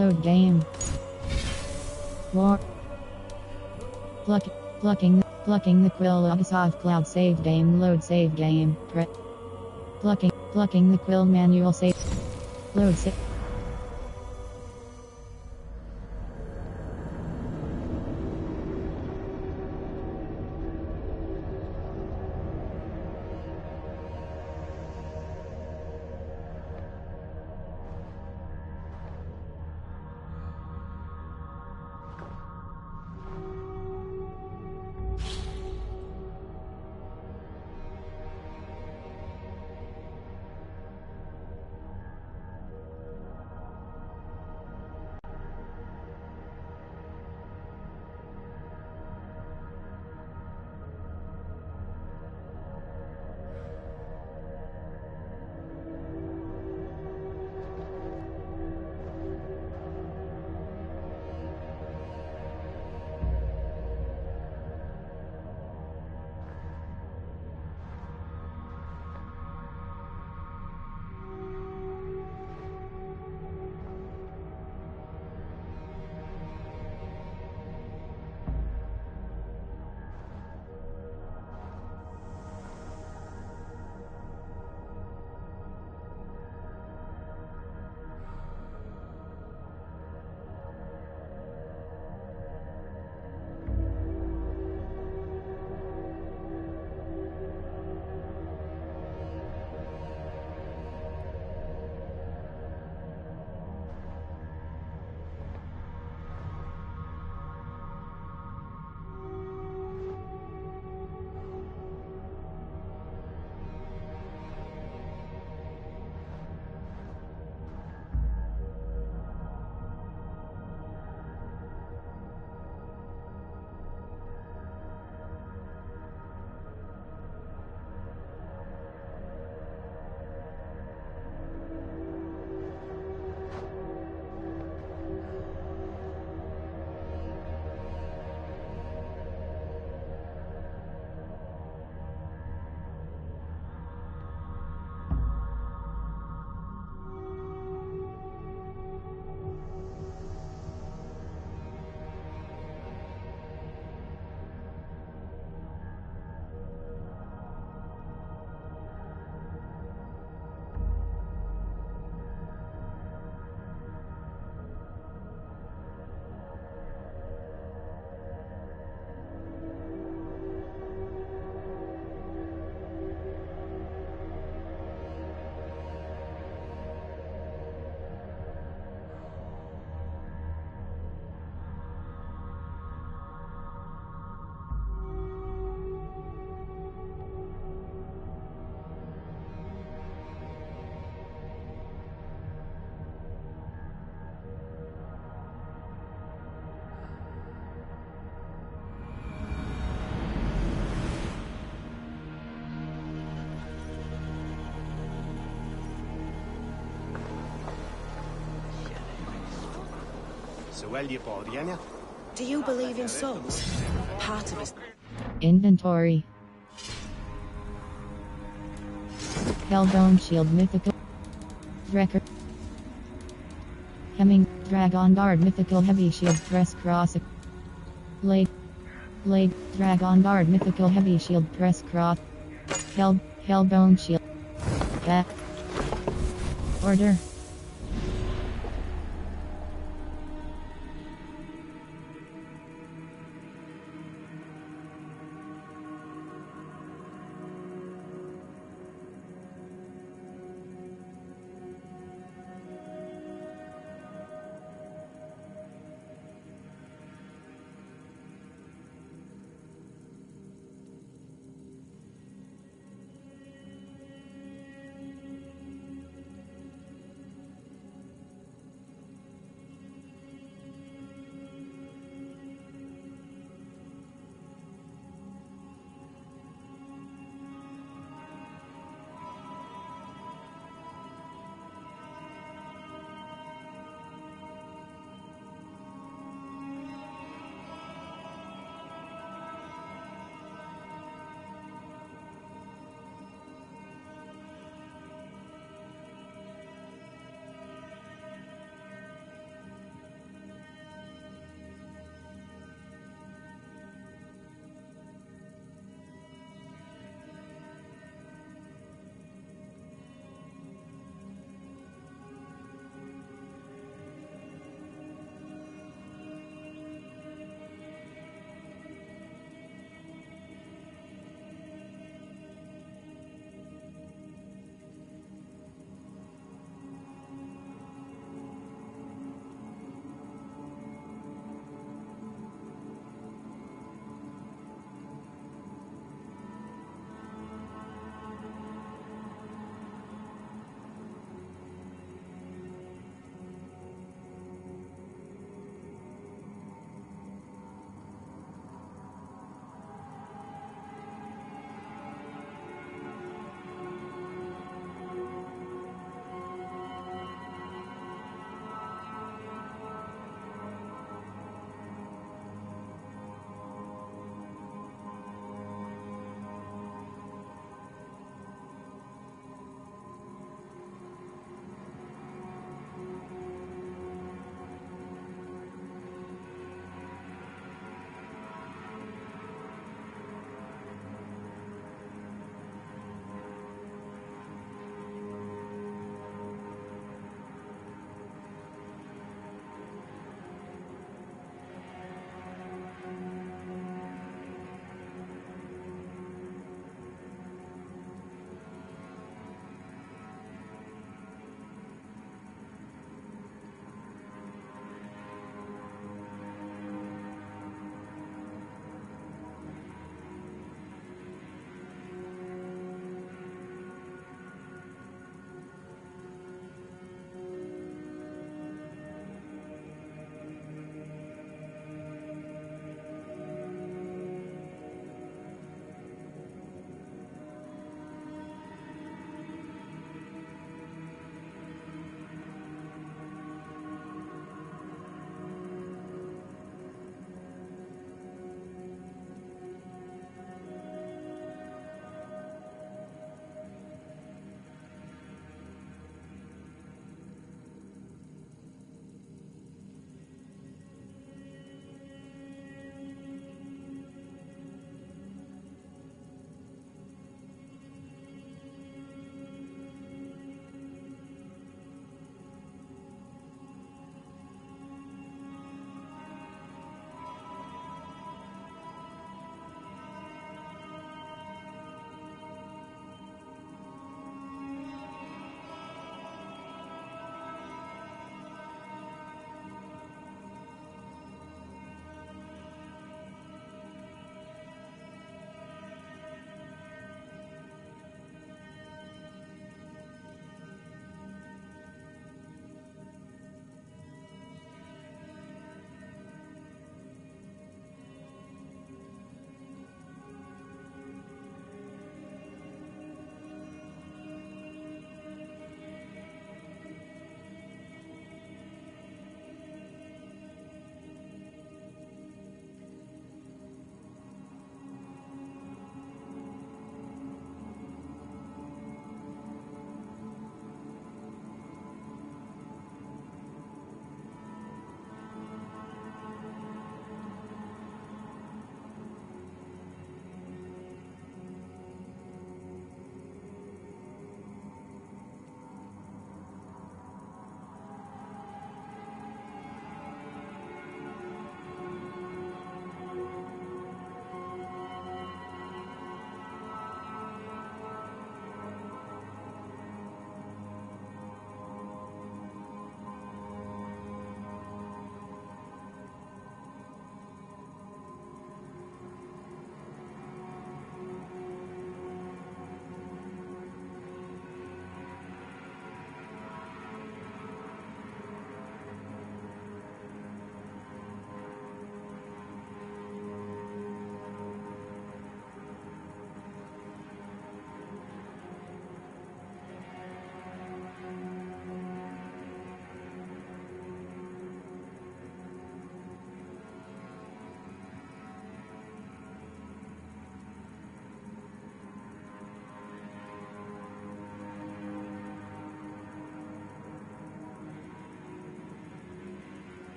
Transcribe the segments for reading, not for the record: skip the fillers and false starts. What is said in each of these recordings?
Load game. War. Plucking the quill of cloud save game. Load save game. Plucking the quill manual save. Load save. Do you believe in souls? Part of us. Inventory. Hellbone Shield Mythical Record. Hemming Dragon Guard Mythical Heavy Shield Press Cross. Blade Dragon Guard Mythical Heavy Shield Press Cross. Hellbone Shield. Cat. Order.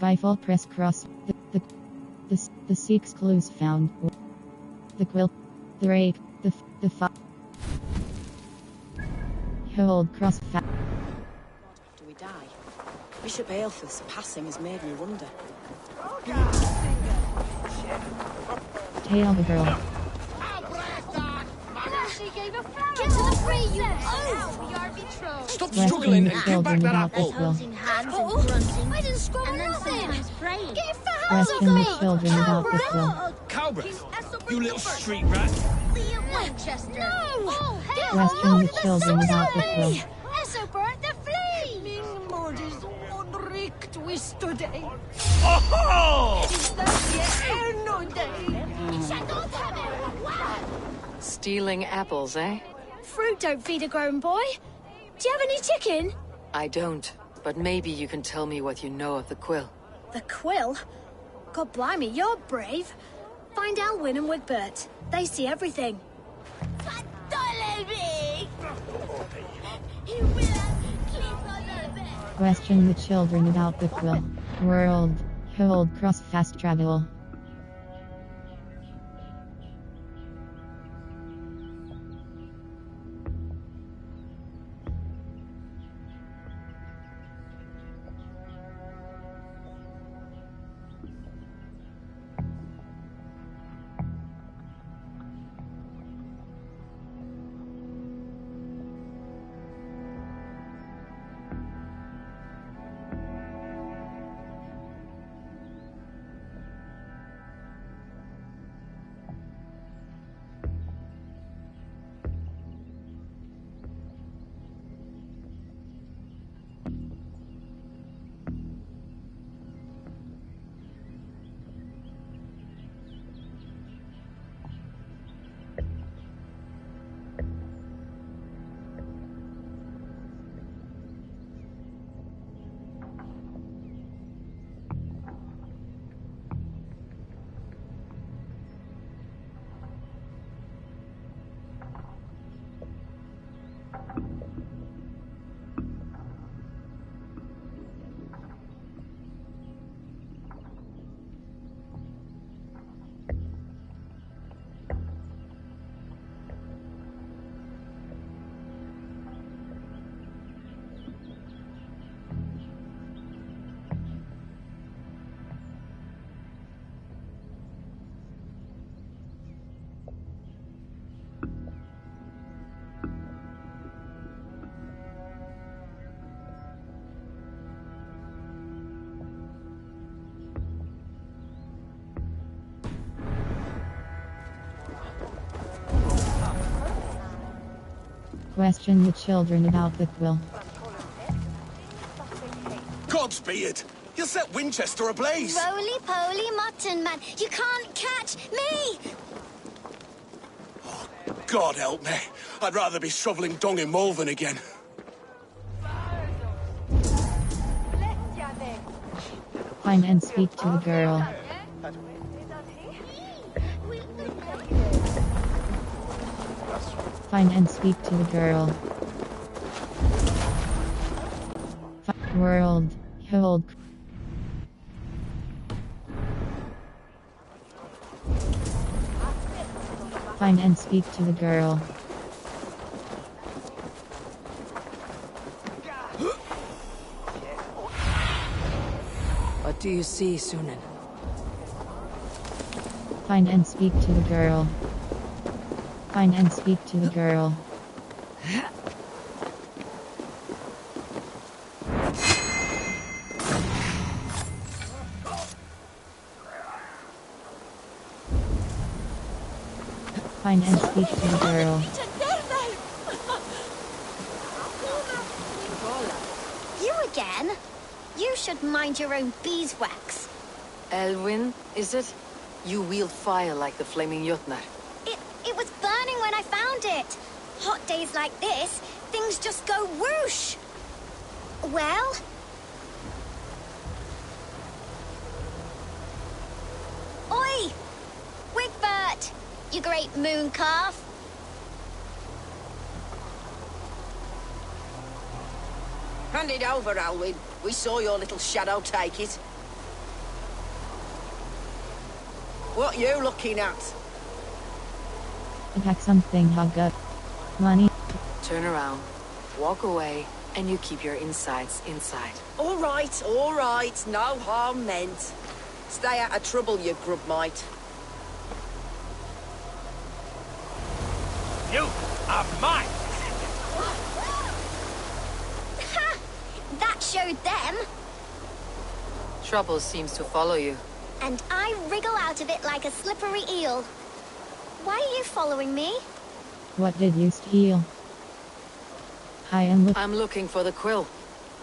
Rifle press cross. The 6 clues found. The quill. The rake. The hold cross Do we die? Bishop Aelfirth's passing has made me wonder. Tail the girl. Get to the free, you oaf! Stop Questioning struggling the and give children back that about apple. the quill. Hands and grunting. I didn't scroll and then sometimes praying. Get your hands off Question me! the children about the quill. Cowbreath, you little street rat. Winchester. No! Oh, hell! Question the children about the quill. Essobert the flea! Min modus onrik twistoday. Oh! Stealing apples, eh? Fruit don't feed a grown boy. Do you have any chicken? I don't, but maybe you can tell me what you know of the quill. The quill? God blimey, you're brave. Find Alwyn and Wigbert. They see everything. Question the children about the quill. World. Hold cross fast travel. Question the children about the quill. Godspeed! You'll set Winchester ablaze. Roly-poly mutton man, you can't catch me! God help me. I'd rather be shoveling dung in Malvern again. Find and speak to the girl. Find and speak to the girl. World. Hold. Find and speak to the girl. What do you see, Sunan? Find and speak to the girl. Find and speak to the girl. Find and speak to the girl. You again? You should mind your own beeswax. Elwyn, is it? You wield fire like the flaming Jotnar. It was burning when I found it. Hot days like this, things just go whoosh. Well? Oi! Wigbert! You great moon calf. Hand it over, Alwyn. We saw your little shadow take it. What you looking at? Attack something, Hugga. Money. Turn around, walk away, and you keep your insides inside. All right. No harm meant. Stay out of trouble, you grub mite. You are mine! Ha! That showed them. Trouble seems to follow you. And I wriggle out of it like a slippery eel. Why are you following me? What did you steal? I'm looking for the quill.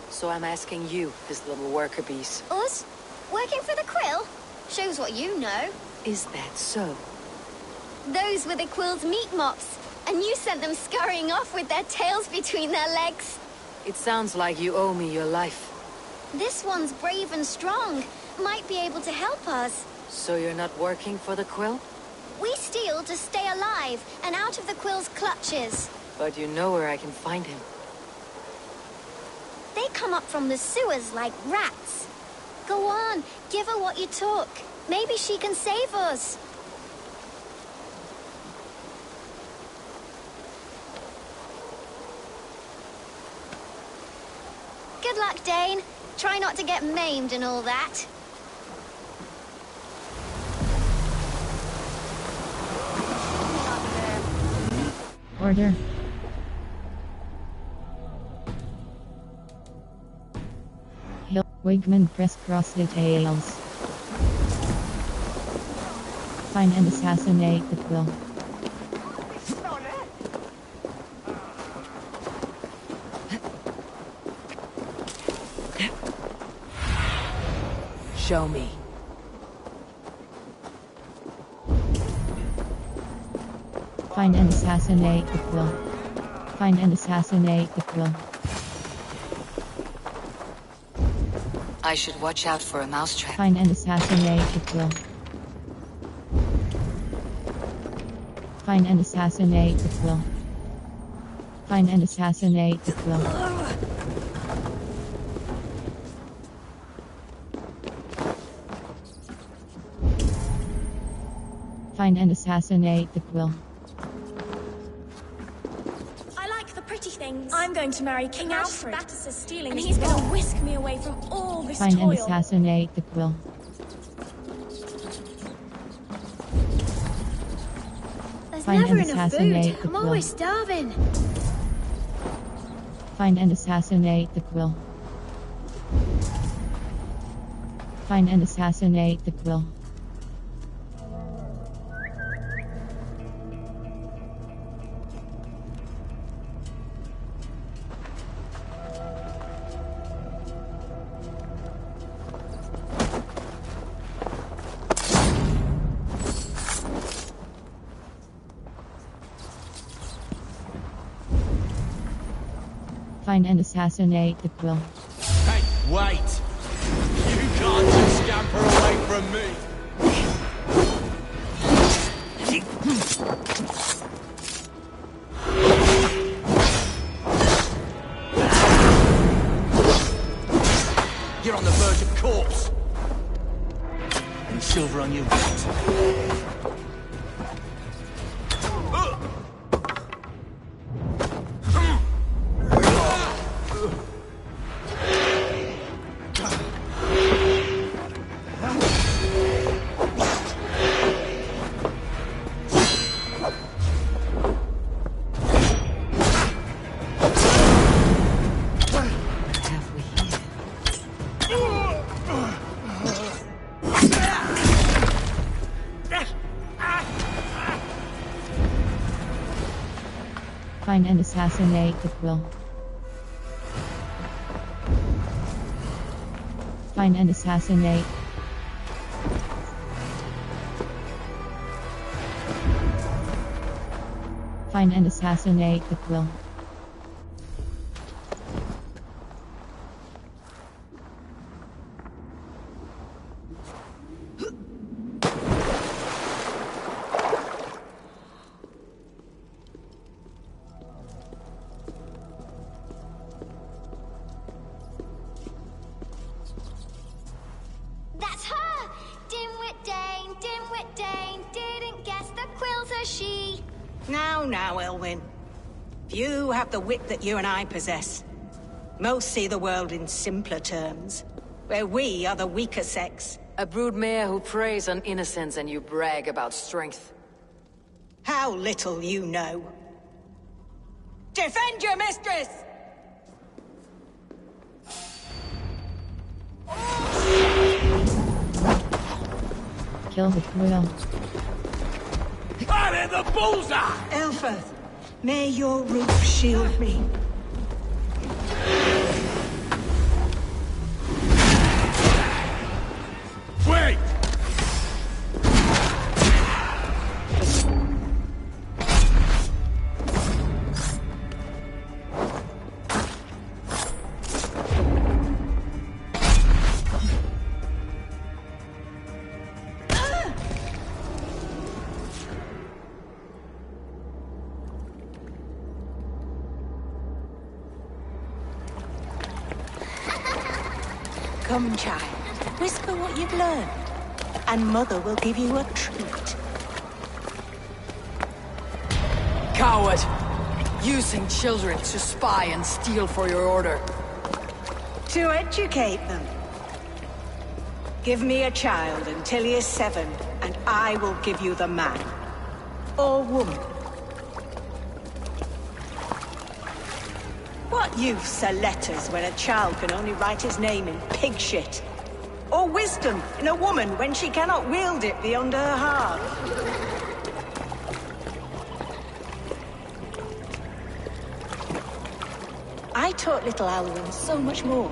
So I'm asking you, this little worker bees. Us? Working for the quill? Shows what you know. Is that so? Those were the quill's meat mops. And you sent them scurrying off with their tails between their legs. It sounds like you owe me your life. This one's brave and strong. Might be able to help us. So you're not working for the quill? We steal to stay alive and out of the quill's clutches. But you know where I can find him. They come up from the sewers like rats. Go on, give her what you took. Maybe she can save us. Good luck, Dane. Try not to get maimed and all that. Order. Hill Wigman press cross details. Find and assassinate the quill. Show me. Find and assassinate the quill. Find and assassinate the quill. I should watch out for a mousetrap. Find and assassinate the quill. Find and assassinate the quill. Find and assassinate the quill. Find and assassinate the quill. I like the pretty things. I'm going to marry King Alfred. Batus is stealing, and this he's going to whisk me away from all this Find and toil. assassinate the quill. There's Find never and enough assassinate food. the I'm quill. always starving. Find and assassinate the quill. Find and assassinate the quill. Find and assassinate the quill. Hey, wait! You can't just scamper away from me! You're on the verge of corpse! And silver on your feet. Find and assassinate the quill. Find and assassinate. Find and assassinate the quill. That's her! Dimwit Dane, Dimwit Great Dane didn't guess the quilter she. Now, Elwyn. You have the wit that you and I possess. Most see the world in simpler terms, where we are the weaker sex. A broodmare who preys on innocence and you brag about strength. How little you know. Defend your mistress! Kill the quill. I'm in the bullseye! Elfeth, may your roof shield me. Wait! Come, child. Whisper what you've learned, and Mother will give you a treat. Coward! Using children to spy and steal for your order. To educate them. Give me a child until he is 7, and I will give you the man. Or woman. What use are letters when a child can only write his name in pig shit? Or wisdom in a woman when she cannot wield it beyond her heart? I taught little Alwyn so much more.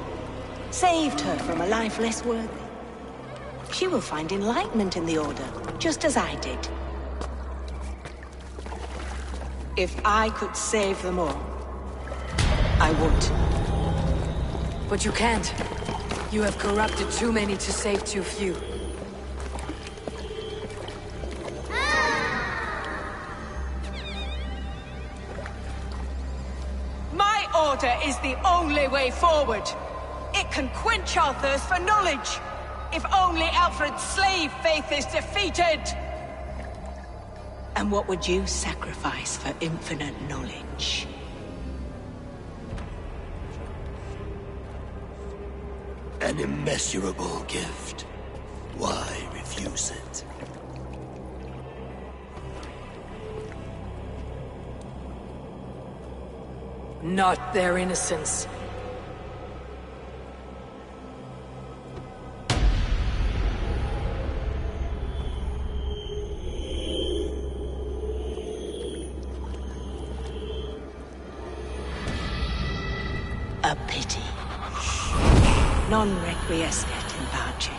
Saved her from a life less worthy. She will find enlightenment in the Order, just as I did. If I could save them all, I would. But you can't. You have corrupted too many to save too few. My order is the only way forward. It can quench our thirst for knowledge. If only Alfred's slave faith is defeated. And what would you sacrifice for infinite knowledge? An immeasurable gift. Why refuse it? Not their innocence. A pity. Non requiescat in pace.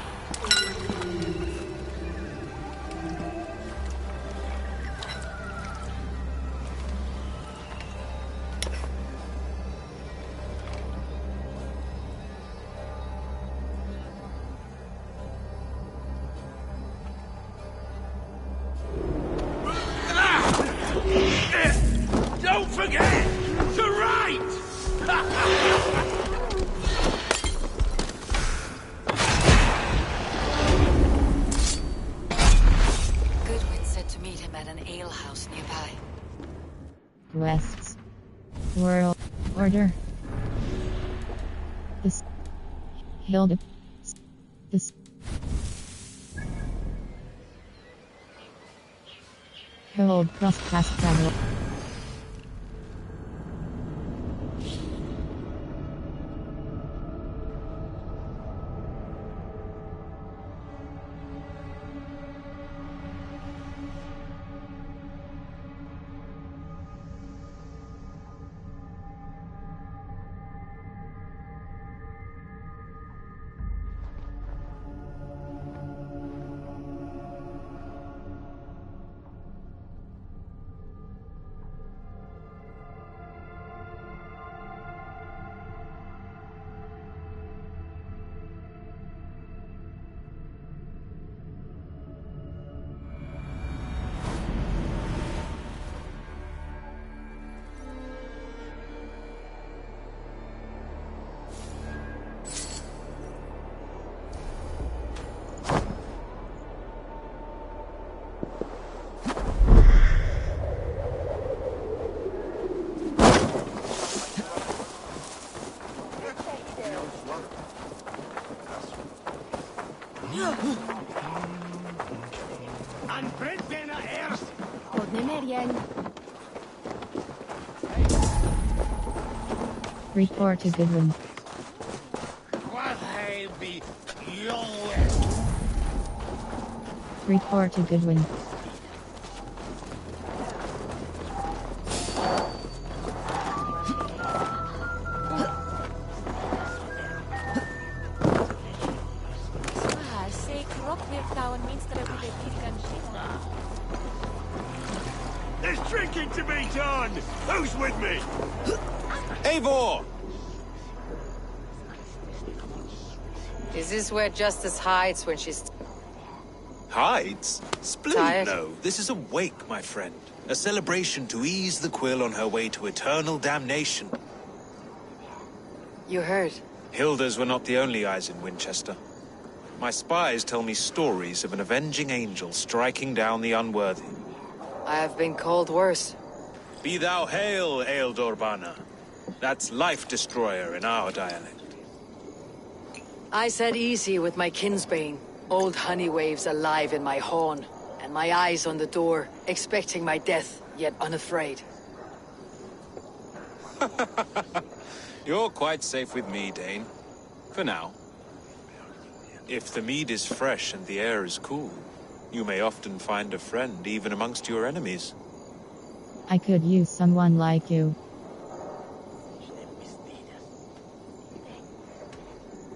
Don't forget to write! Goodwin said to meet him at an alehouse nearby. Quests. World. Order. This. Hilda. This. Hold cross past travel. Report to Goodwin. Report to Goodwin. There's drinking to be done! Who's with me? Eivor! Is this where Justice hides when she's Hides? Splendid, tired? no. This is a wake, my friend. A celebration to ease the quill on her way to eternal damnation. You heard? Hilda's were not the only eyes in Winchester. My spies tell me stories of an avenging angel striking down the unworthy. I have been called worse. Be thou hail, Eildorbana. That's Life Destroyer in our dialect. I said easy with my kinsbane. Old honey waves alive in my horn, and my eyes on the door, expecting my death, yet unafraid. You're quite safe with me, Dane. For now. If the mead is fresh and the air is cool, you may often find a friend even amongst your enemies. I could use someone like you.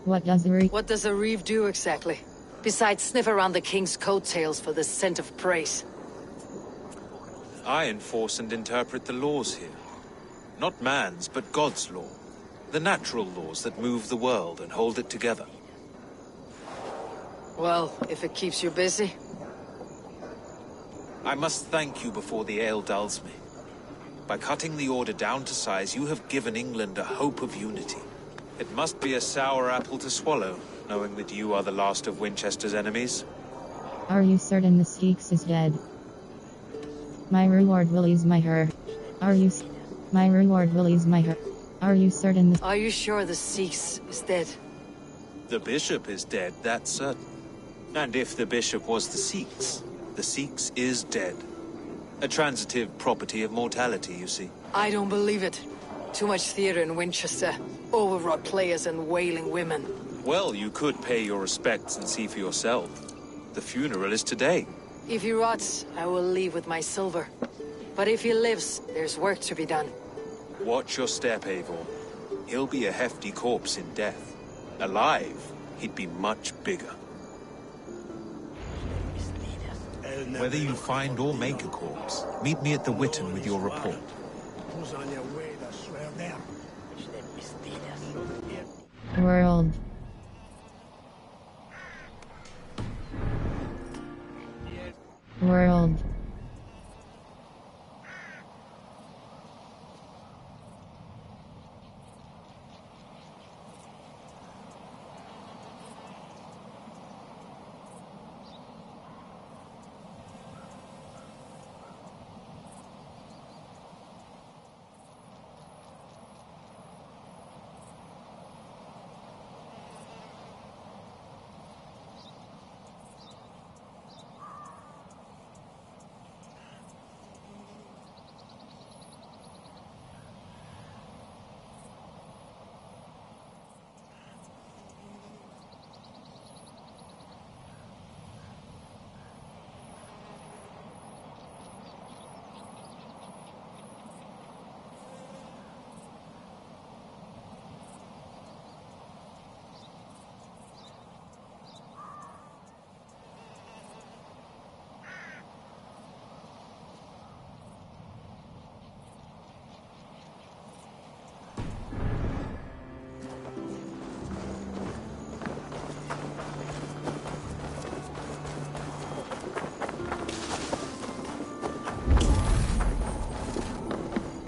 What does What does a reeve do exactly? Besides sniff around the king's coattails for the scent of praise. I enforce and interpret the laws here. Not man's, but God's law. The natural laws that move the world and hold it together. Well, if it keeps you busy. I must thank you before the ale dulls me. By cutting the order down to size, you have given England a hope of unity. It must be a sour apple to swallow, knowing that you are the last of Winchester's enemies. Are you certain the Sikhs is dead? My reward will ease my hurt. My reward will ease my hurt. Are you certain Are you sure the Sikhs is dead? The bishop is dead, that's certain. And if the bishop was the Sikhs is dead. A transitive property of mortality, you see. I don't believe it. Too much theater in Winchester. Overwrought players and wailing women. Well, you could pay your respects and see for yourself. The funeral is today. If he rots, I will leave with my silver. But if he lives, there's work to be done. Watch your step, Eivor. He'll be a hefty corpse in death. Alive, he'd be much bigger. Whether you find or make a corpse, meet me at the Witten with your report. world? World.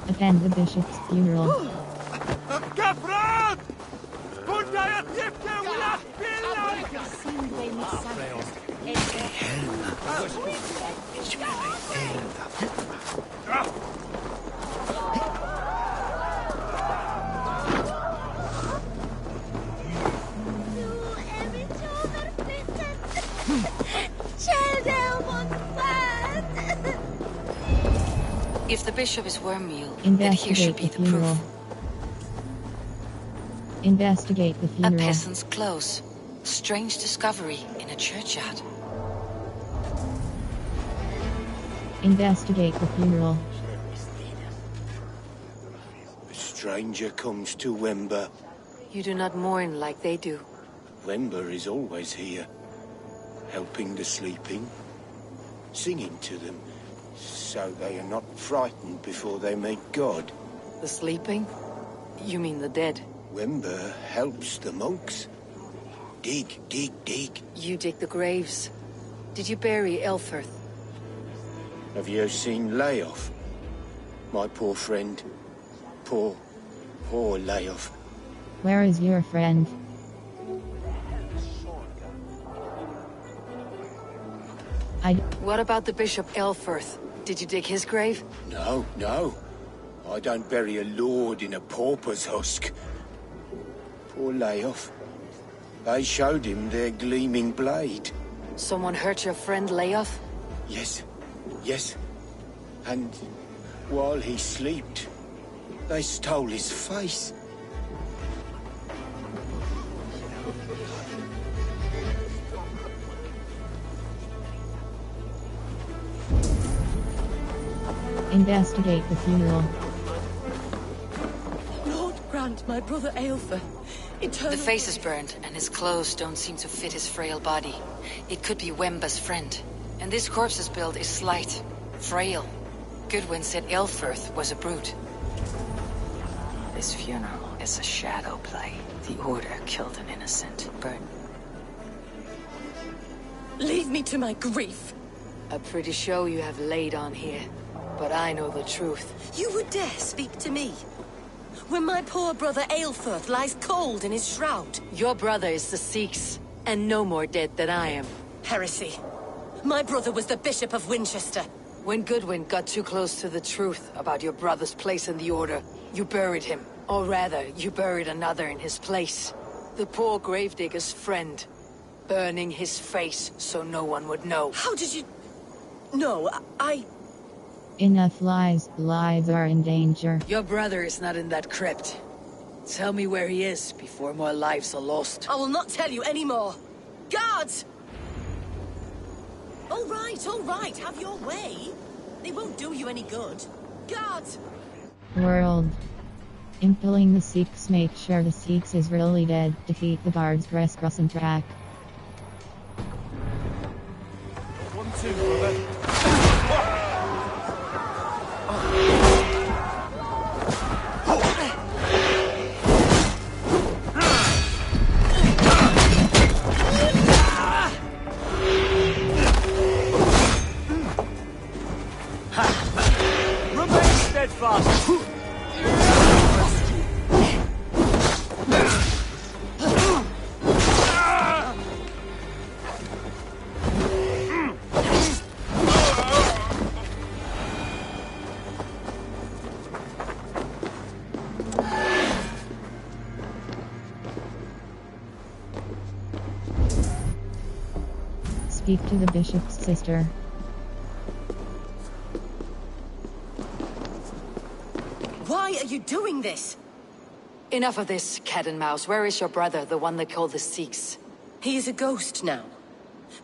Attend the bishop's funeral. Kafran! Kunta jatibka wila Chill down, If the bishop is Wormmeal, then here should Investigate be the the funeral. proof. Investigate the A funeral. peasant's clothes. Strange discovery in a churchyard. Investigate the funeral. A stranger comes to Wemba. You do not mourn like they do. Wemba is always here, helping the sleeping, singing to them, so they are not frightened before they meet God. The sleeping? You mean the dead? Wemba helps the monks. Dig, dig, dig. You dig the graves. Did you bury Elfirth? Have you seen Layoff? My poor friend. Poor Layoff. Where is your friend? What about the Bishop Elfirth? Did you dig his grave? No, no. I don't bury a lord in a pauper's husk. Poor Layoff. They showed him their gleaming blade. Someone hurt your friend Layoff? Yes, yes. And while he slept, they stole his face. Investigate the funeral. Lord grant my brother Aelfer eternal... The face is burned, and his clothes don't seem to fit his frail body. It could be Wemba's friend. And this corpse's build is slight, frail. Goodwin said Elfirth was a brute. This funeral is a shadow play. The Order killed an innocent, but... Leave me to my grief. A pretty show you have laid on here. But I know the truth. You would dare speak to me? When my poor brother Aelfirth lies cold in his shroud. Your brother is the Sikhs, and no more dead than I am. Heresy. My brother was the Bishop of Winchester. When Goodwin got too close to the truth about your brother's place in the Order, you buried him. Or rather, you buried another in his place. The poor gravedigger's friend. Burning his face so no one would know. How did you... No, Enough lies. Lives are in danger. Your brother is not in that crypt. Tell me where he is before more lives are lost. I will not tell you anymore. Guards! All right, have your way. They won't do you any good. Guards! World. Impaling the Sikhs. Make sure the Sikhs is really dead. Defeat the guards. Press cross and track. 1, 2, brother. Remain steadfast. Speak to the bishop's sister. Why are you doing this? Enough of this, cat and mouse. Where is your brother, the one they call the Sikhs? He is a ghost now.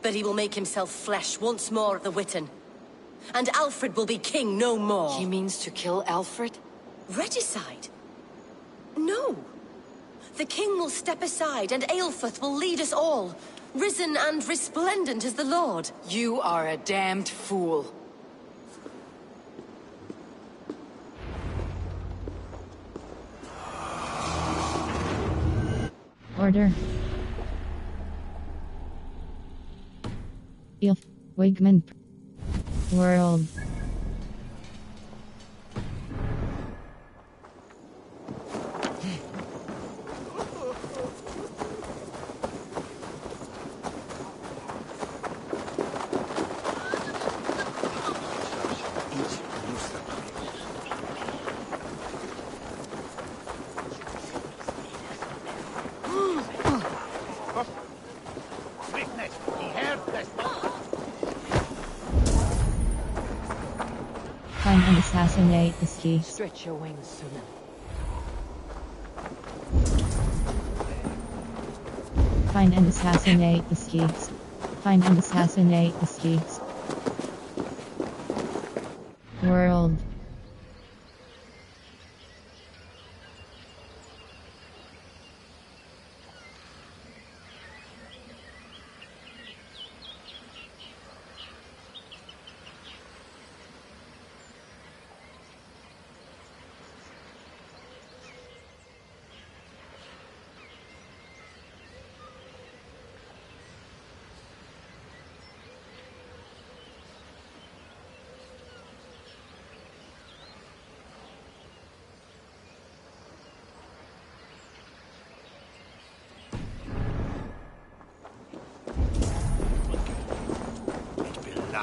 But he will make himself flesh once more at the Witten. And Alfred will be king no more. He means to kill Alfred? Regicide? No. The king will step aside and Aelfirth will lead us all. Risen and resplendent as the Lord. You are a damned fool. Order. Ilf. Wigman. World. Find and assassinate the Skeefs. Stretch your wings, Sunan. Find and assassinate the Skeefs. Find and assassinate the Skeefs. World.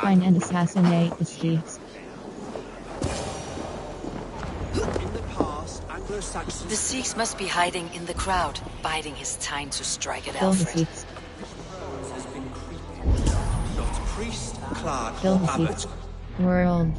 Find and assassinate the Skeefs. In the past, Anglo-Saxons... The Sikhs must be hiding in the crowd, biding his time to strike at Kill the Alfred. Skeefs. has been creeping. Not priest, clerk, Kill or the abbot. Skeefs. World.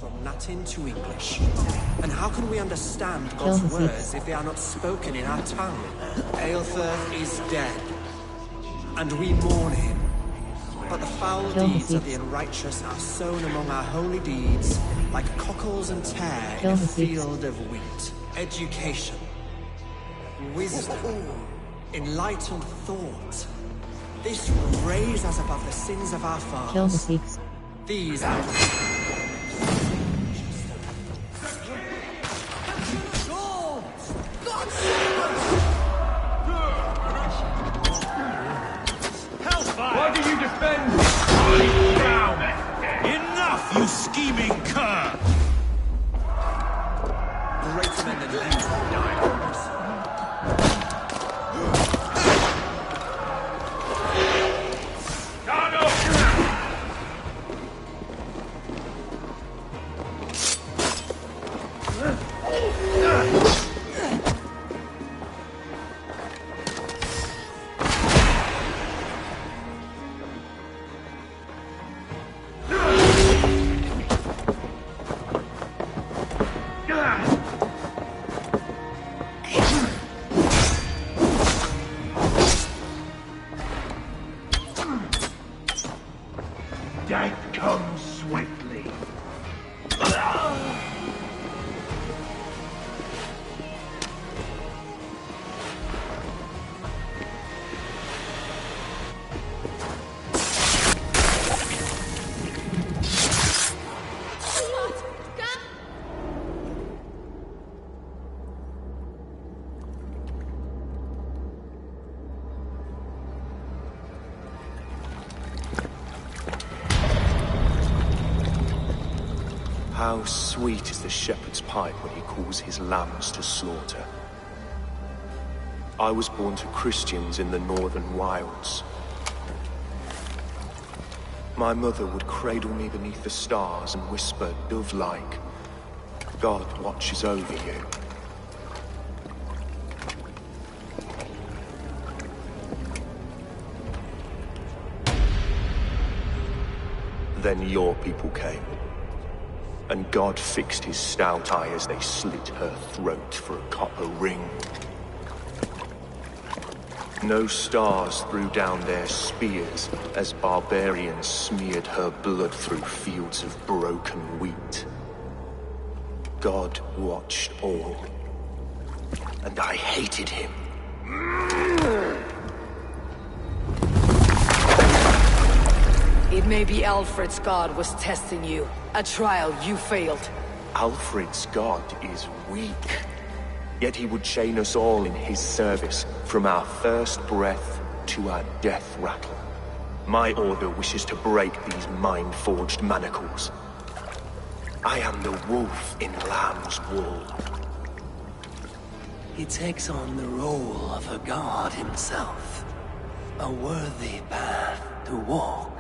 From Latin to English. And how can we understand Kill God's the Sikhs. words if they are not spoken in our tongue? Aelfirth is dead, and we mourn him. But the foul Kill the deeds of the Sikhs. unrighteous are sown among our holy deeds, like cockles and tare Kill in a the Sikhs. field of wheat. Education, wisdom, enlightened thought. This will raise us above the sins of our fathers. Kill the Sikhs. These are... Why do you defend me? Enough, you scheming cur! Great men than you died for us. Death comes swiftly. How sweet is the shepherd's pipe when he calls his lambs to slaughter. I was born to Christians in the northern wilds. My mother would cradle me beneath the stars and whisper, dove-like, God watches over you. Then your people came, and God fixed his stout eye as they slit her throat for a copper ring. No stars threw down their spears as barbarians smeared her blood through fields of broken wheat. God watched all, and I hated him. It may be Alfred's god was testing you. A trial you failed. Alfred's god is weak. Yet he would chain us all in his service, from our first breath to our death rattle. My order wishes to break these mind-forged manacles. I am the wolf in lamb's wool. He takes on the role of a god himself. A worthy path to walk.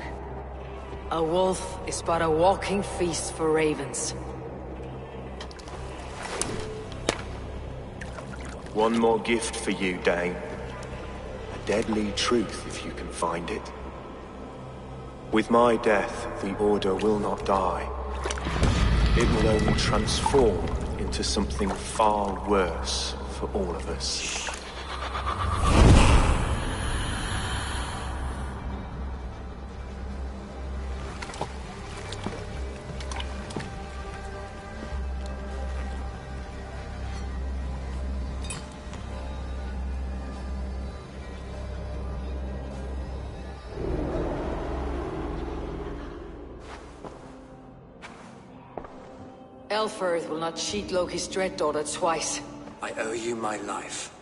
A wolf is but a walking feast for ravens. One more gift for you, Dane. A deadly truth, if you can find it. With my death, the Order will not die. It will only transform into something far worse for all of us. Elfirth will not cheat Loki's dread daughter twice. I owe you my life.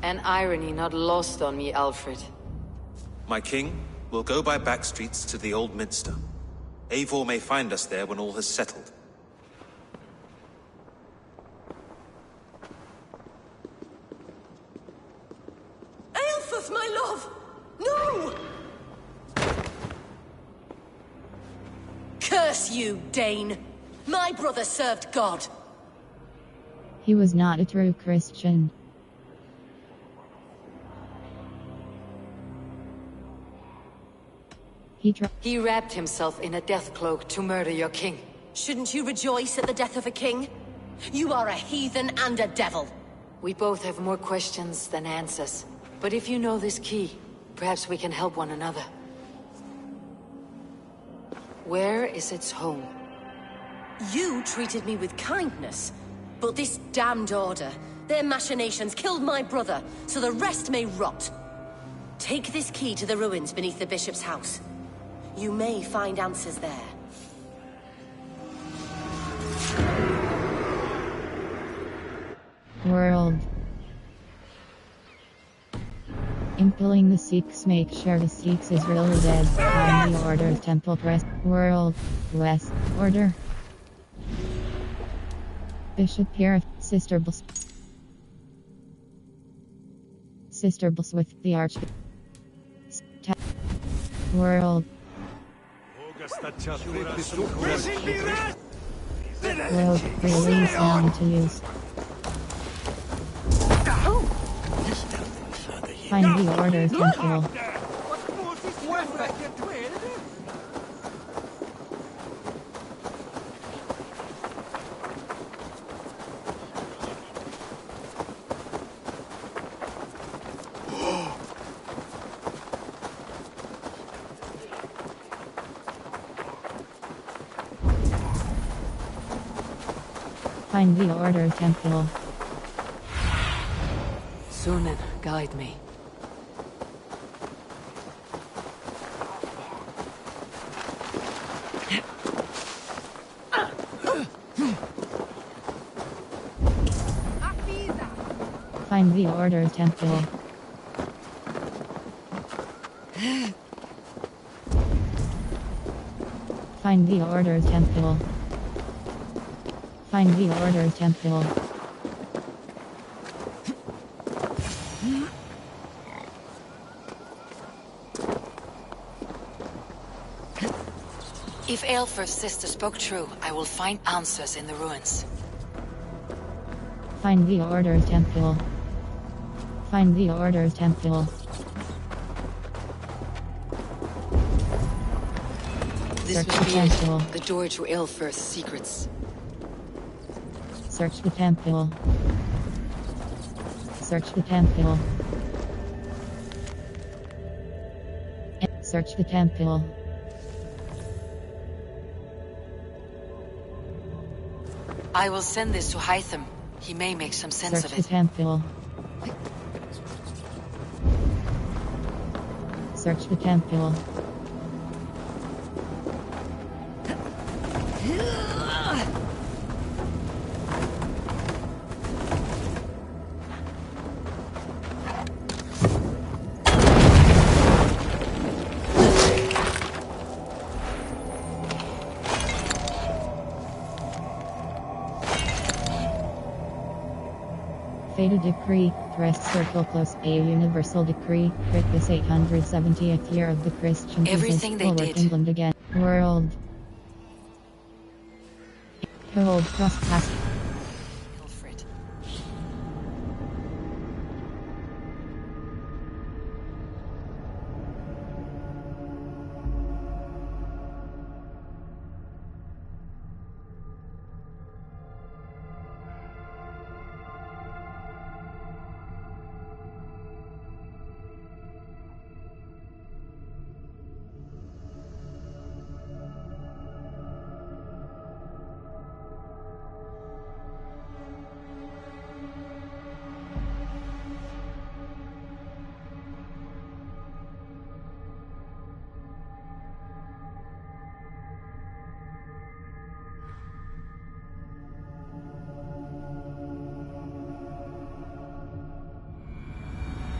An irony not lost on me, Alfred. My king, we'll go by back streets to the Old Minster. Eivor may find us there when all has settled. Aelfirth, my love! No! Curse you, Dane! My brother served God! He was not a true Christian. He wrapped himself in a death cloak to murder your king. Shouldn't you rejoice at the death of a king? You are a heathen and a devil. We both have more questions than answers. But if you know this key, perhaps we can help one another. Where is its home? You treated me with kindness, but this damned Order, their machinations killed my brother, so the rest may rot. Take this key to the ruins beneath the bishop's house. You may find answers there. World. Impelling the Sikhs, make sure the Sikhs is really dead. Find the Order, Temple Press, World, West, Order. Bishop here, Sister Bus with the Arch. World. World, release now to use. Find the Order, Temple. Find the Order, Temple. Sunan, guide me. Find the Order, Temple. Find the Order, Temple. Find the Order, Temple. If Aelfirth's sister spoke true, I will find answers in the ruins. Find the Order, Temple. Find the Order, Temple. This Search may the be temple. the door to Aelfirth's secrets. Search the temple. Search the temple. Search the temple. I will send this to Hytham. He may make some sense Search of the it. temple. Search the temple. Fate decree, press circle close, a universal decree, crit this 870th year of the Christian Everything they forward did. England again, world. Hold cross pass. Alfred.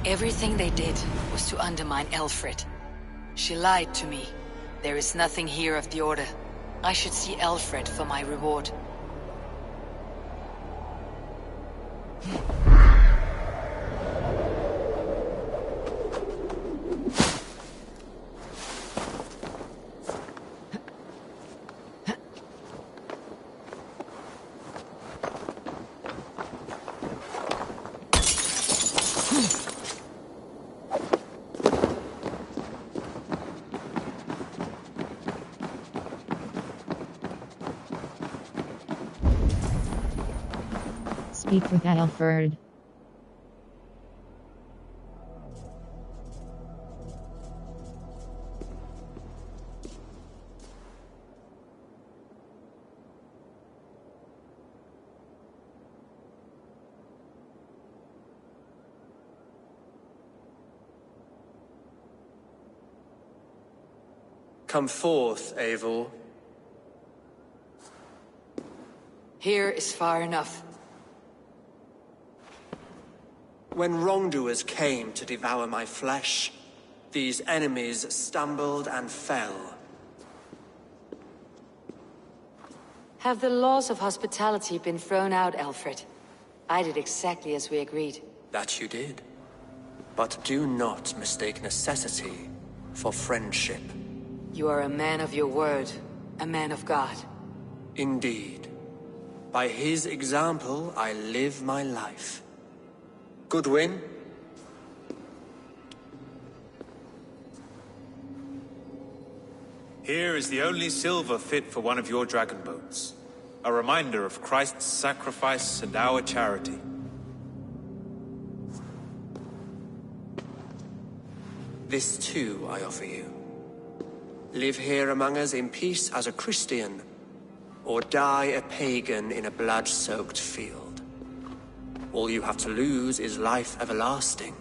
Everything they did was to undermine Elfred. She lied to me. There is nothing here of the Order. I should see Elfred for my reward. Speak with Alfred. Come forth, Eivor. Here is far enough. When wrongdoers came to devour my flesh, these enemies stumbled and fell. Have the laws of hospitality been thrown out, Alfred? I did exactly as we agreed. That you did. But do not mistake necessity for friendship. You are a man of your word, a man of God. Indeed. By his example, I live my life. Goodwin? Here is the only silver fit for one of your dragon boats. A reminder of Christ's sacrifice and our charity. This too I offer you. Live here among us in peace as a Christian, or die a pagan in a blood-soaked field. All you have to lose is life everlasting.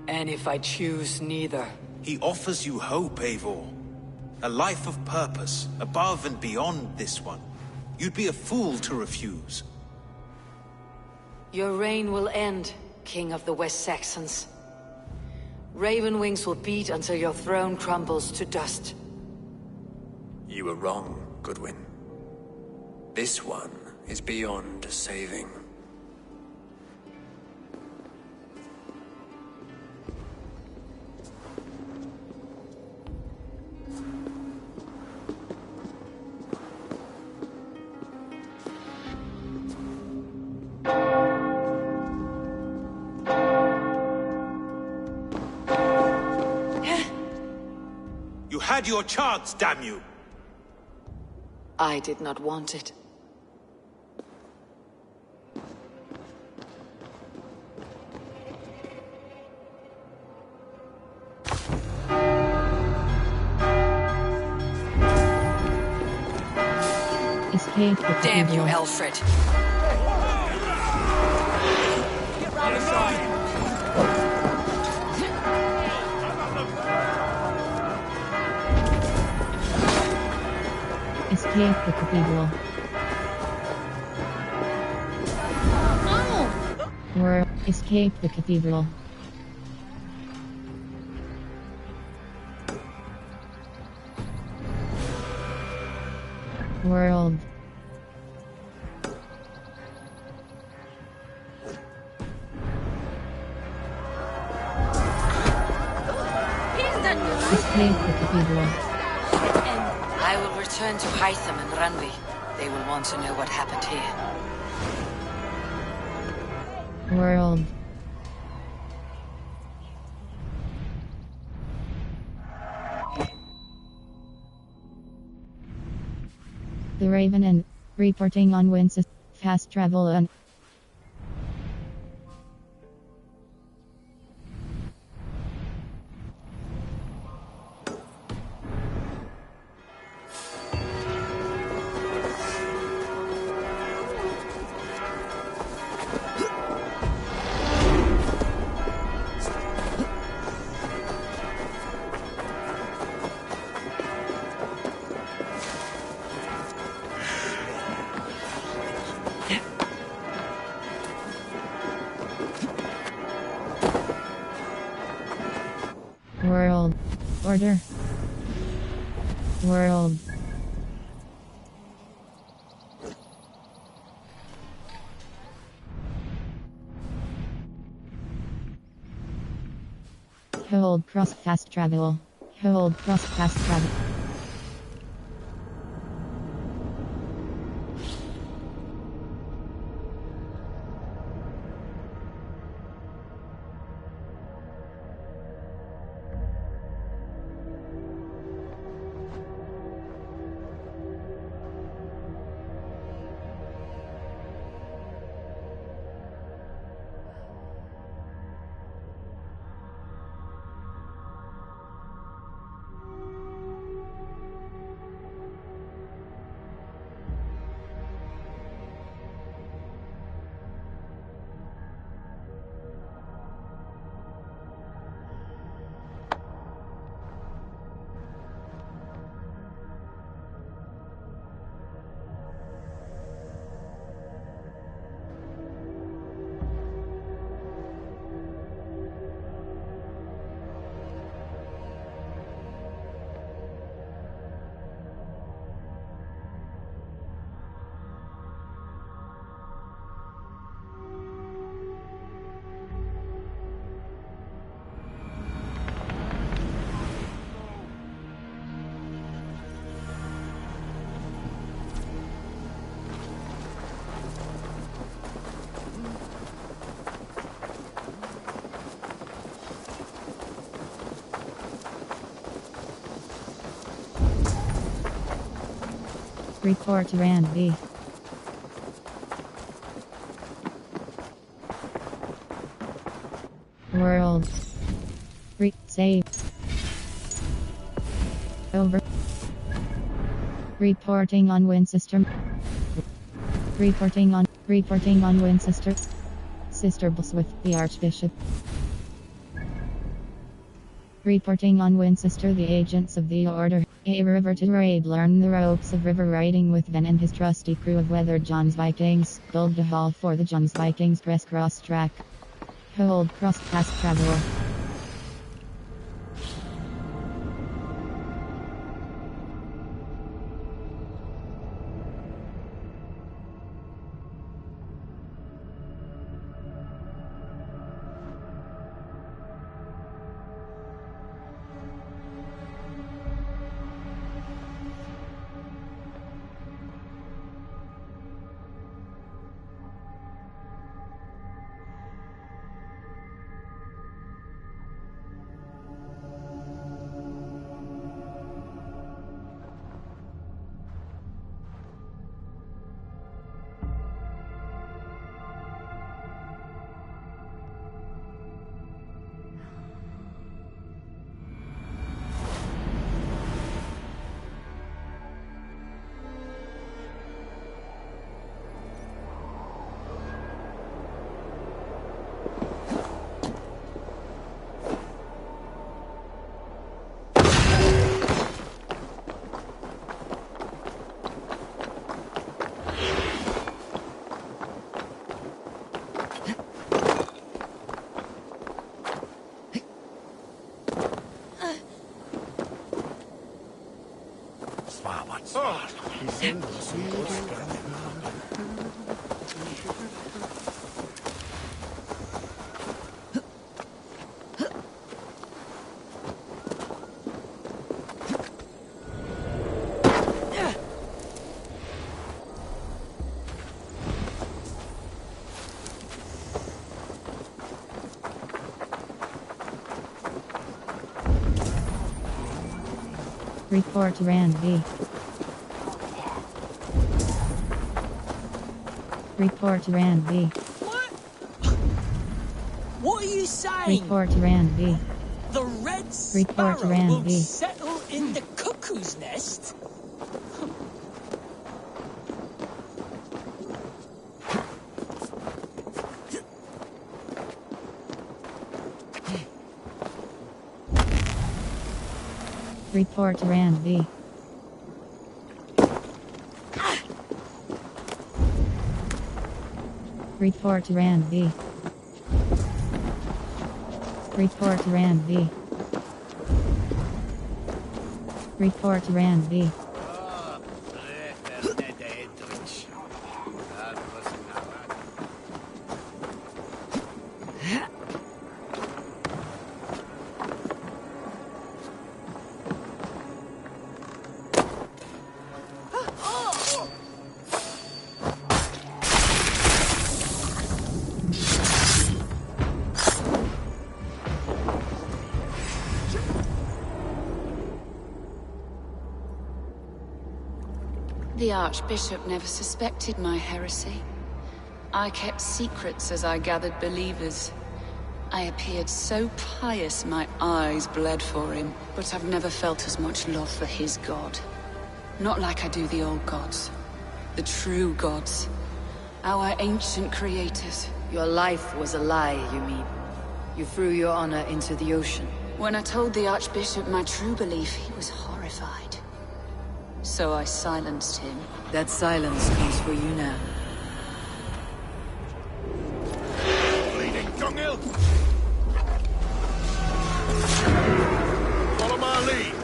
And if I choose neither? He offers you hope, Eivor. A life of purpose, above and beyond this one. You'd be a fool to refuse. Your reign will end, King of the West Saxons. Raven wings will beat until your throne crumbles to dust. You were wrong, Goodwin. This one is beyond saving. You had your chance, damn you! I did not want it. Escape the Damn you, cathedral. Alfred. Get round the side. Escape the cathedral. World. Escape the cathedral. World. Escape the cathedral. I will return to Hytham and Randvi. They will want to know what happened here. World. The Raven Inn. Reporting on Winces. Fast travel and World. Order. World. Hold cross fast travel. Hold cross fast travel. Report to Randvi. World. Save. Over. Reporting on Winchester. Reporting on Winchester. Sister Bosworth, the Archbishop. Reporting on Winchester, the agents of the Order. A river to raid, learn the ropes of river riding with Ven and his trusty crew of weathered John's Vikings. Build the hall for the John's Vikings press cross track. Hold cross fast travel. Report to Randy. Report to Randy. What? What are you saying? Report to Randy. The red Report to sparrow will Randy. settle in the cuckoo's nest? Report to Randy. Report to Randy. Report to Randy. Report to Randy. The Archbishop never suspected my heresy. I kept secrets as I gathered believers. I appeared so pious my eyes bled for him, but I've never felt as much love for his god. Not like I do the old gods. The true gods. Our ancient creators. Your life was a lie, you mean? You threw your honor into the ocean. When I told the Archbishop my true belief, he was horrified. So I silenced him. That silence comes for you now. Bleeding dunghill! Follow my lead!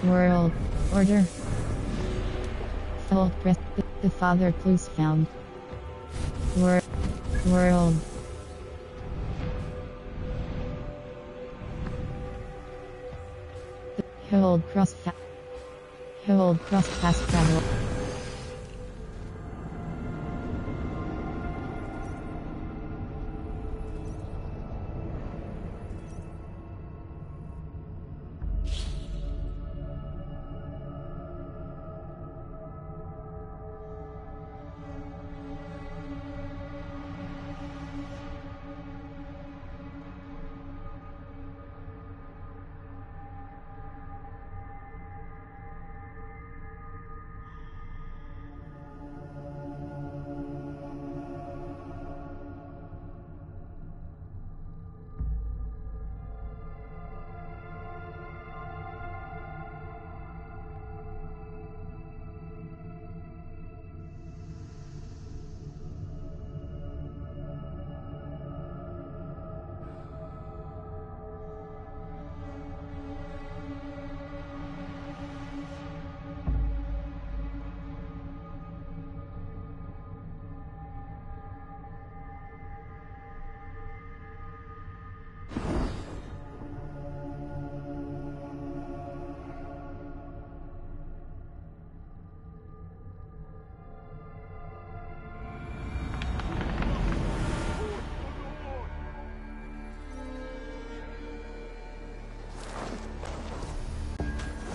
World Order. Full press. The father clues found. World. Hold cross fast travel.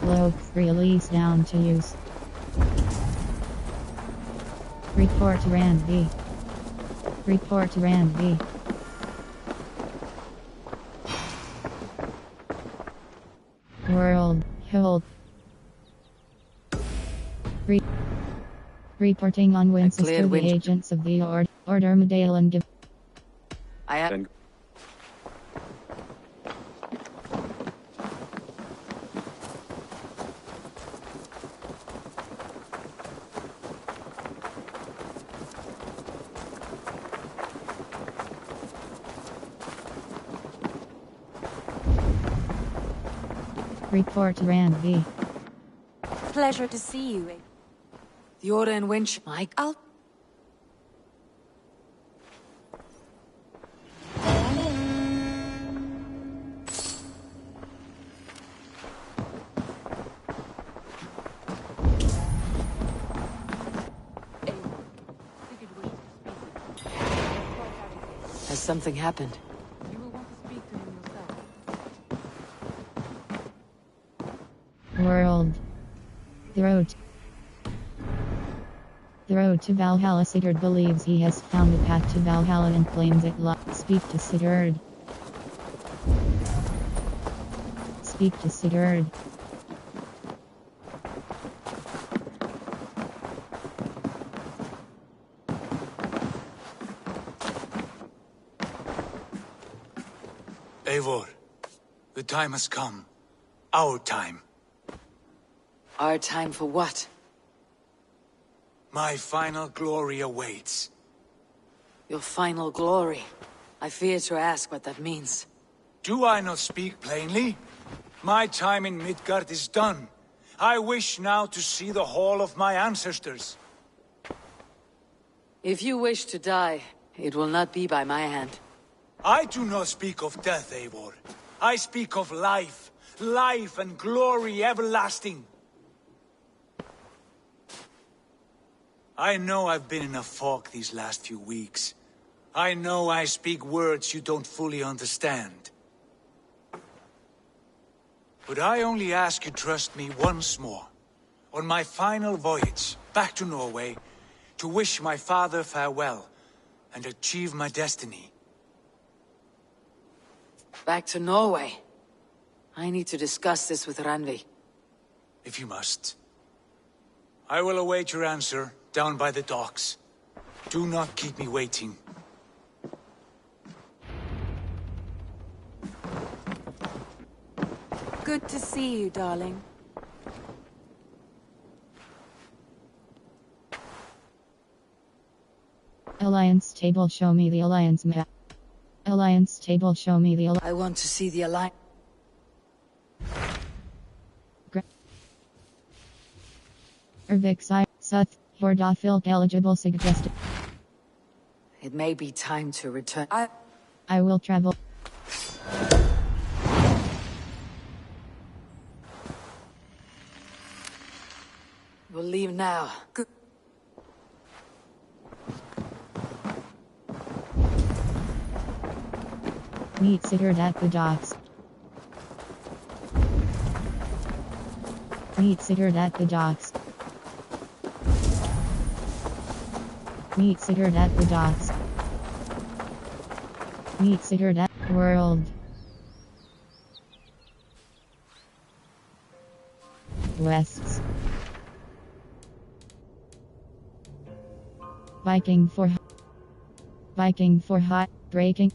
Low release down to use. Report to Randy. Report to Randy. World. Hold. Reporting on Winces cleared to the winch. agents of the Order Medallion give. I have... Report Ranvi. Pleasure to see you. The order and winch, Mike. I'll... Has something happened? You will want to speak to him yourself. World. The road to Valhalla. Sigurd believes he has found the path to Valhalla and claims it. Speak to Sigurd. Speak to Sigurd. Eivor, the time has come. Our time. Our time for what? My final glory awaits. Your final glory. I fear to ask what that means. Do I not speak plainly? My time in Midgard is done. I wish now to see the hall of my ancestors. If you wish to die, it will not be by my hand. I do not speak of death, Eivor. I speak of life. Life and glory everlasting. I know I've been in a fog these last few weeks. I know I speak words you don't fully understand. But I only ask you trust me once more. On my final voyage back to Norway, to wish my father farewell and achieve my destiny. Back to Norway. I need to discuss this with Ranvi. If you must. I will await your answer down by the docks. Do not keep me waiting. Good to see you, darling. Alliance table. Show me the alliance map. Alliance table. Show me the I want to see the alliance. Ervix Suth Hordafilk eligible suggested. It may be time to return. I will travel. We'll leave now. Meet Sigurd at the docks. Meet Sigurd at the docks. Meet Sigurd at the docks. Meet Sigurd at World. Wests. Viking for hot breaking.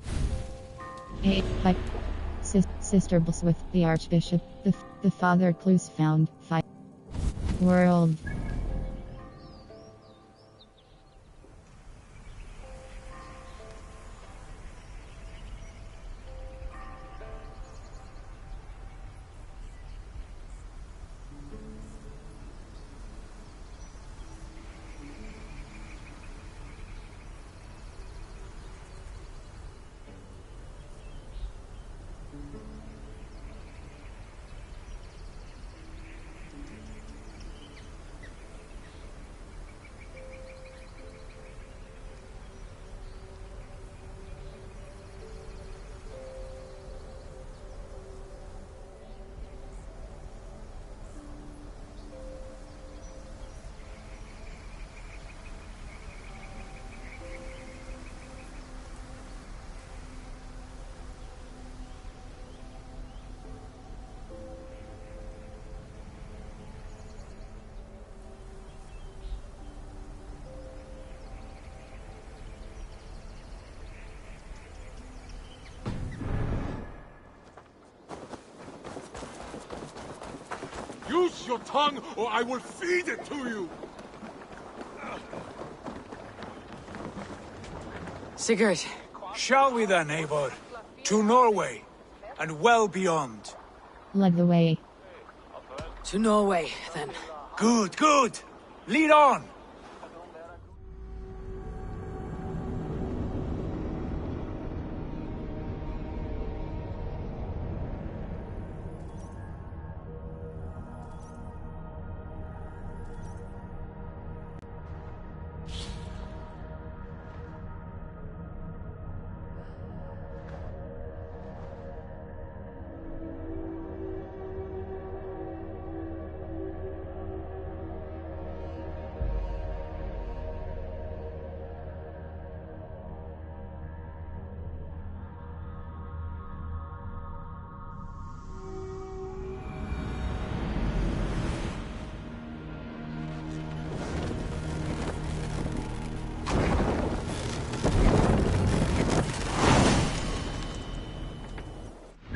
Sister Bus with the Archbishop. The Father Clues found. Fight. World. Loose your tongue, or I will feed it to you! Sigurd. Shall we then, Eivor? To Norway, and well beyond. Lead the way. To Norway, then. Good, good! Lead on!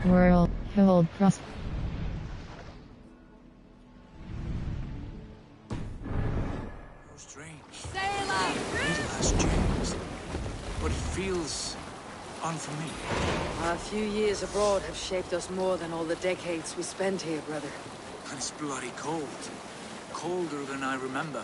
World, hold cross. Strange. These last James. But it feels unfamiliar. A few years abroad have shaped us more than all the decades we spent here, brother. And it's bloody cold. Colder than I remember.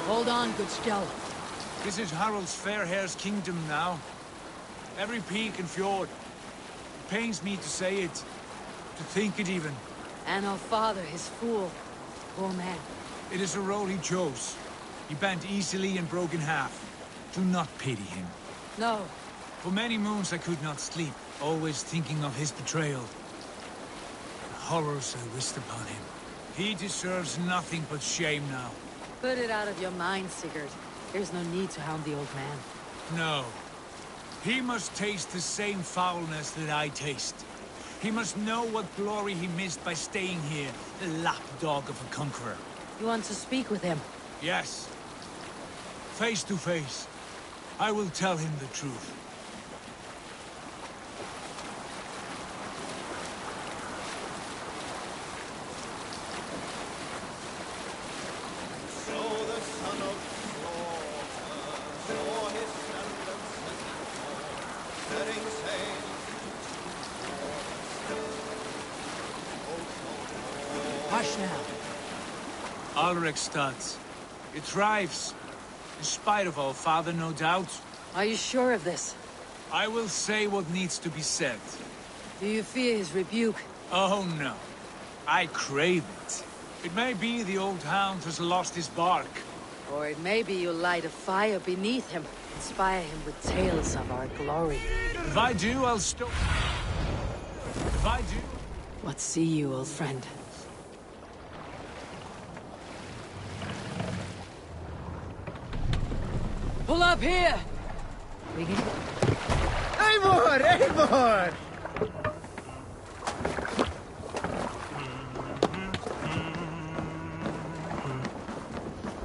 Hold on, good Skell. This is Harald's fair hair's kingdom now. Every peak and fjord. It pains me to say it, to think it even. And our father, his fool. Poor man. It is a role he chose. He bent easily and broke in half. Do not pity him. No. For many moons I could not sleep, always thinking of his betrayal. The horrors I wished upon him. He deserves nothing but shame now. Put it out of your mind, Sigurd. There's no need to hound the old man. No. He must taste the same foulness that I taste. He must know what glory he missed by staying here, the lapdog of a conqueror. You want to speak with him? Yes. Face to face. I will tell him the truth. Hush now. Alrekstad. It thrives. In spite of all, father, no doubt. Are you sure of this? I will say what needs to be said. Do you fear his rebuke? Oh, no. I crave it. It may be the old hound has lost his bark. Or it may be you'll light a fire beneath him, inspire him with tales of our glory. If I do, I'll stop. If I do... What see you, old friend? Pull up here! We can... Eivor! Eivor!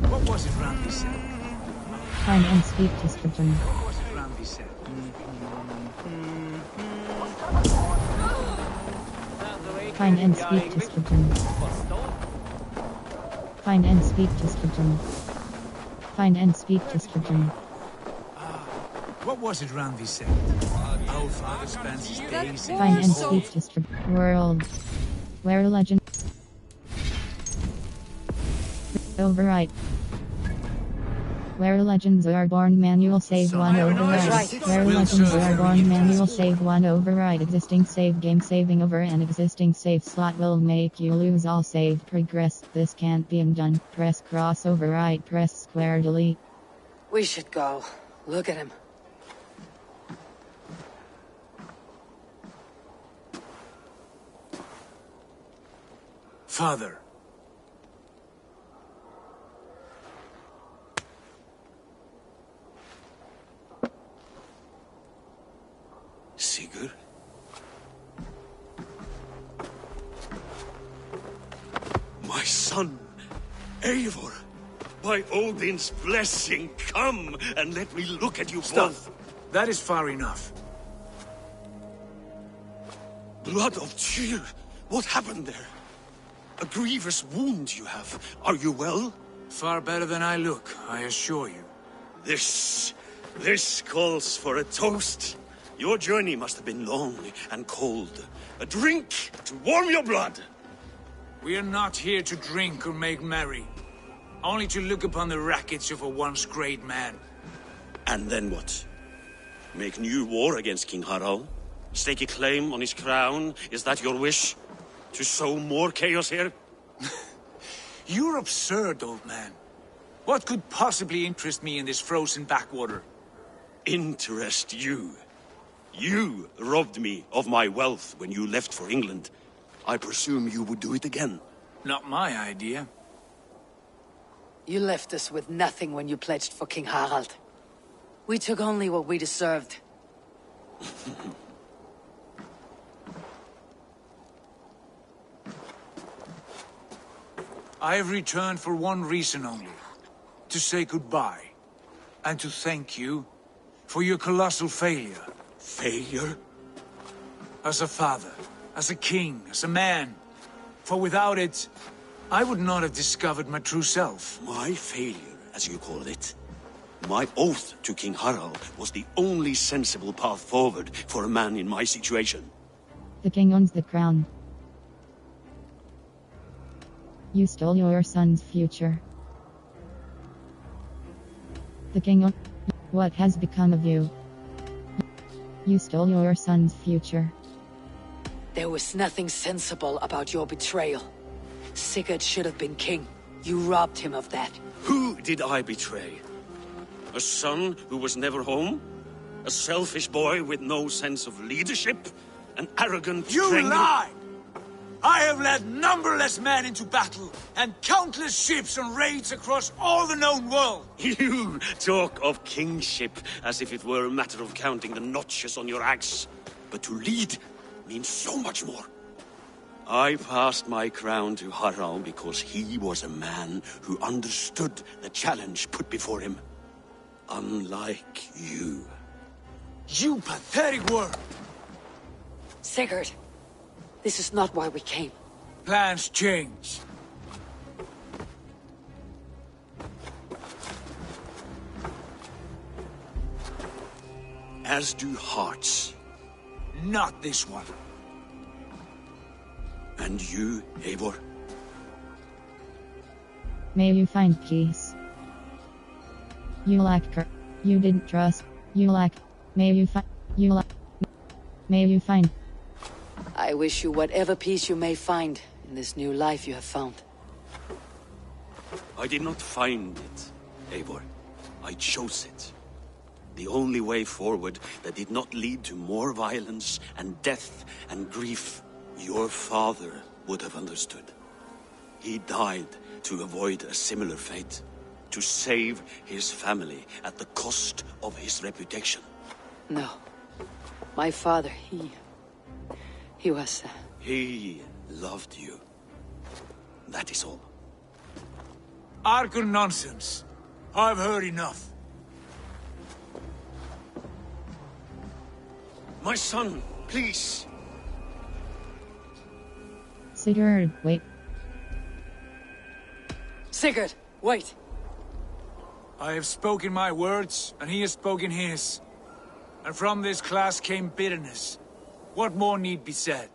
What was it Randy said? Find and speak description. What was it Randy said? Find and speak description. Find and speak description. Find and speak description. What was it Randy said? Our father spends his days in Find and speak description. World. Where legend. Overwrite. Where legends are born, manual save one override. Where legends are born, manual save one override. Existing save game saving over an existing save slot will make you lose all save progress. This can't be undone. Press cross override. Press square delete. We should go. Look at him. Father. son, Eivor. By Odin's blessing, come and let me look at you Stop. both. That is far enough. Blood of Tyr, what happened there? A grievous wound you have. Are you well? Far better than I look, I assure you. This calls for a toast. Your journey must have been long and cold. A drink to warm your blood. We are not here to drink or make merry. Only to look upon the wreckage of a once great man. And then what? Make new war against King Harald? Stake a claim on his crown? Is that your wish? To sow more chaos here? You're absurd, old man. What could possibly interest me in this frozen backwater? Interest you? You robbed me of my wealth when you left for England. I presume you would do it again. Not my idea. You left us with nothing when you pledged for King Harald. We took only what we deserved. I have returned for one reason only. To say goodbye. And to thank you for your colossal failure. Failure? As a father, as a king, as a man. For without it, I would not have discovered my true self. My failure, as you call it. My oath to King Harald was the only sensible path forward for a man in my situation. The king owns the crown. You stole your son's future. The king What has become of you? You stole your son's future. There was nothing sensible about your betrayal. Sigurd should have been king. You robbed him of that. Who did I betray? A son who was never home? A selfish boy with no sense of leadership? An arrogant You lie! I have led numberless men into battle, and countless ships on raids across all the known world. You talk of kingship as if it were a matter of counting the notches on your axe. But to lead means so much more. I passed my crown to Harald because he was a man who understood the challenge put before him. Unlike you. You pathetic worm! Sigurd, this is not why we came. Plans change. As do hearts. Not this one. And you, Eivor? May you find peace. You lack courage. You didn't trust. You lack. May you find. You lack. May you find. I wish you whatever peace you may find in this new life you have found. I did not find it, Eivor. I chose it. The only way forward that did not lead to more violence and death and grief. Your father would have understood. He died to avoid a similar fate. To save his family at the cost of his reputation. No. My father, he was... He loved you. That is all. Argur nonsense. I've heard enough. My son, please. Sigurd, wait. Sigurd, wait. I have spoken my words, and he has spoken his. And from this class came bitterness. What more need be said?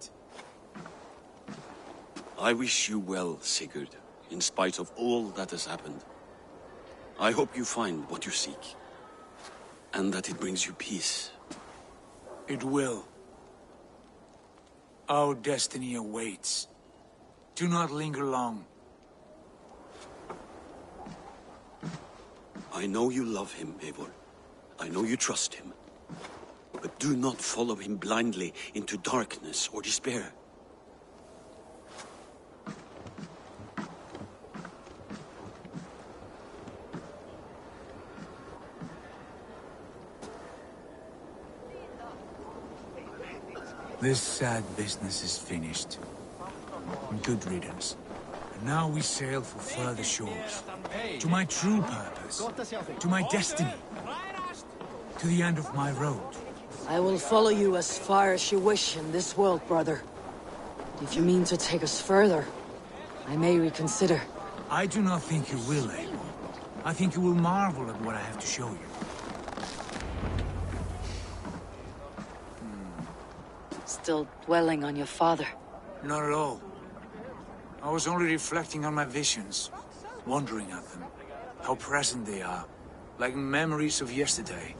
I wish you well, Sigurd, in spite of all that has happened. I hope you find what you seek. And that it brings you peace. It will. Our destiny awaits. Do not linger long. I know you love him, Eivor. I know you trust him. But do not follow him blindly into darkness or despair. This sad business is finished. Good riddance. And now we sail for further shores. To my true purpose. To my destiny. To the end of my road. I will follow you as far as you wish in this world, brother. If you mean to take us further, I may reconsider. I do not think you will, Eivor. I think you will marvel at what I have to show you. Still dwelling on your father? Not at all. I was only reflecting on my visions, wondering at them. How present they are, like memories of yesterday.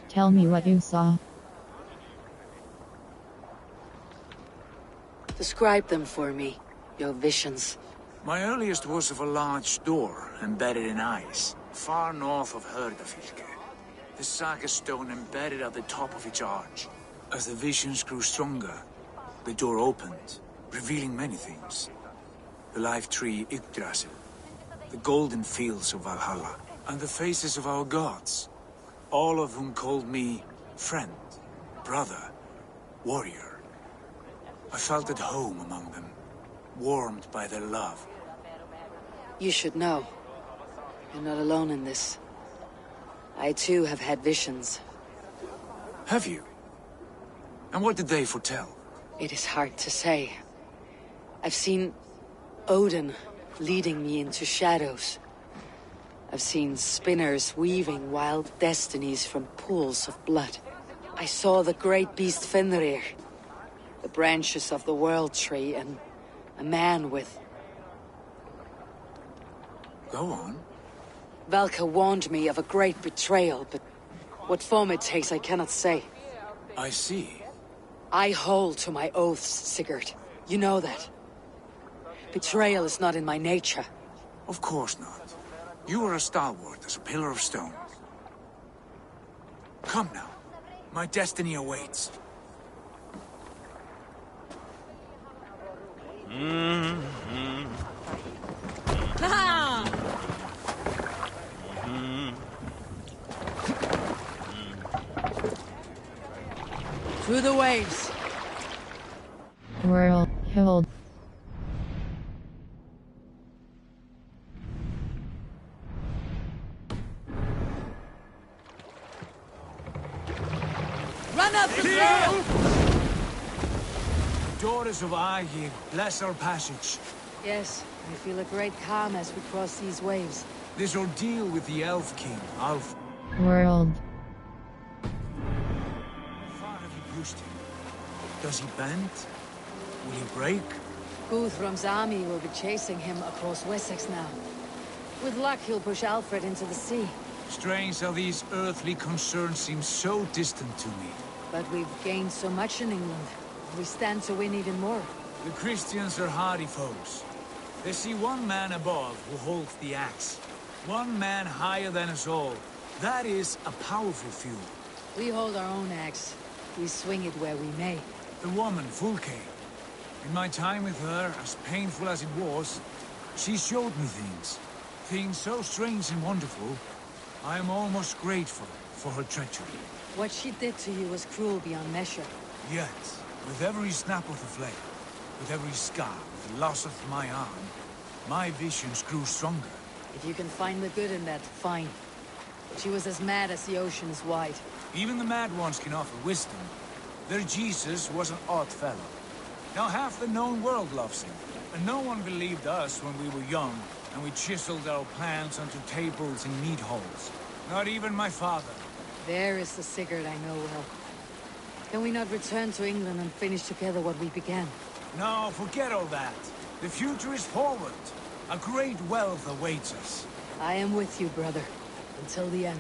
Tell me what you saw. Describe them for me, your visions. My earliest was of a large door embedded in ice, far north of Herdafylke. The saga stone embedded at the top of its arch. As the visions grew stronger, the door opened, revealing many things. The life tree Yggdrasil, the golden fields of Valhalla, and the faces of our gods, all of whom called me friend, brother, warrior. I felt at home among them, warmed by their love. You should know. You're not alone in this. I too have had visions. Have you? And what did they foretell? It is hard to say. I've seen Odin leading me into shadows. I've seen spinners weaving wild destinies from pools of blood. I saw the great beast Fenrir, the branches of the World Tree, and a man with... Go on. Valka warned me of a great betrayal, but what form it takes I cannot say. I see. I hold to my oaths, Sigurd. You know that. Betrayal is not in my nature. Of course not. You are a stalwart as a pillar of stone. Come now. My destiny awaits. Through the waves. World, hold. Run up the trail! Daughters of Aegir, bless our passage. Yes, I feel a great calm as we cross these waves. This ordeal with the Elf King, Alf. World. How far have you pushed him? Does he bend? Will he break? Guthrum's army will be chasing him across Wessex now. With luck, he'll push Alfred into the sea. Strange how these earthly concerns seem so distant to me. But we've gained so much in England. We stand to win even more. The Christians are hardy foes. They see one man above who holds the axe. One man higher than us all. That is a powerful few. We hold our own axe. We swing it where we may. The woman, Fulke. In my time with her, as painful as it was, she showed me things. Things so strange and wonderful. I am almost grateful for her treachery. What she did to you was cruel beyond measure. Yet, with every snap of the flame, with every scar, with the loss of my arm, my visions grew stronger. If you can find the good in that, fine. But she was as mad as the ocean is wide. Even the mad ones can offer wisdom. Their Jesus was an odd fellow. Now half the known world loves him. And no one believed us when we were young, and we chiseled our plans onto tables in mead halls. Not even my father. There is the Sigurd I know well. Can we not return to England and finish together what we began? No, forget all that. The future is forward. A great wealth awaits us. I am with you, brother. Until the end.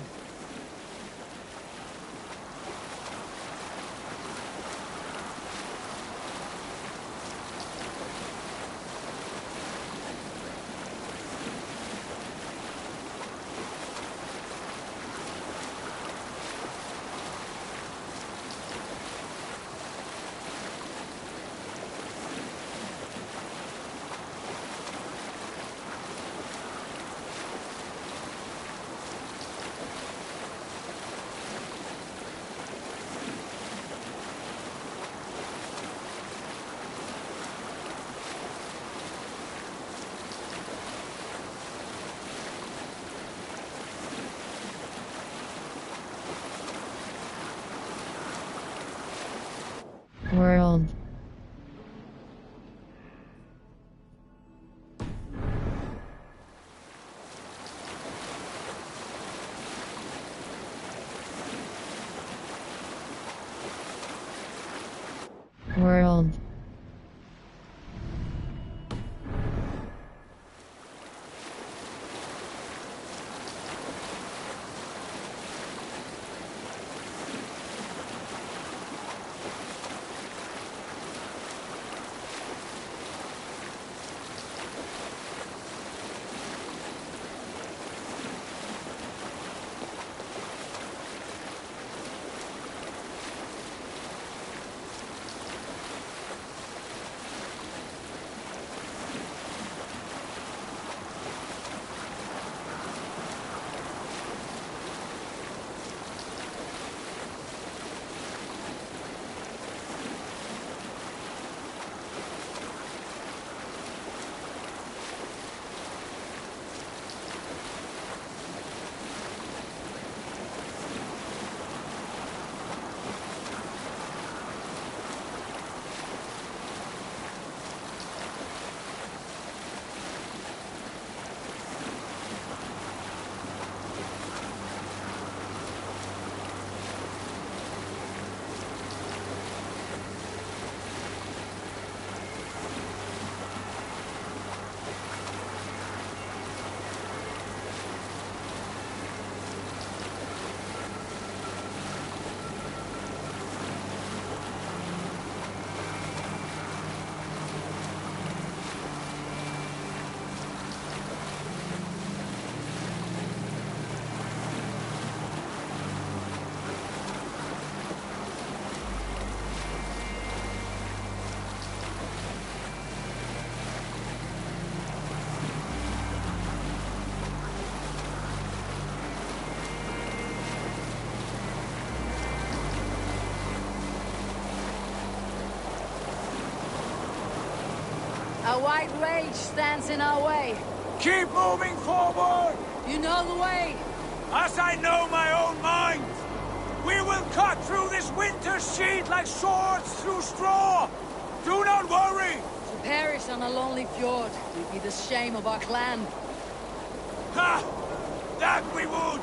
A white rage stands in our way. Keep moving forward! You know the way! As I know my own mind! We will cut through this winter sheet like swords through straw! Do not worry! To perish on a lonely fjord would be the shame of our clan. Ha! That we would!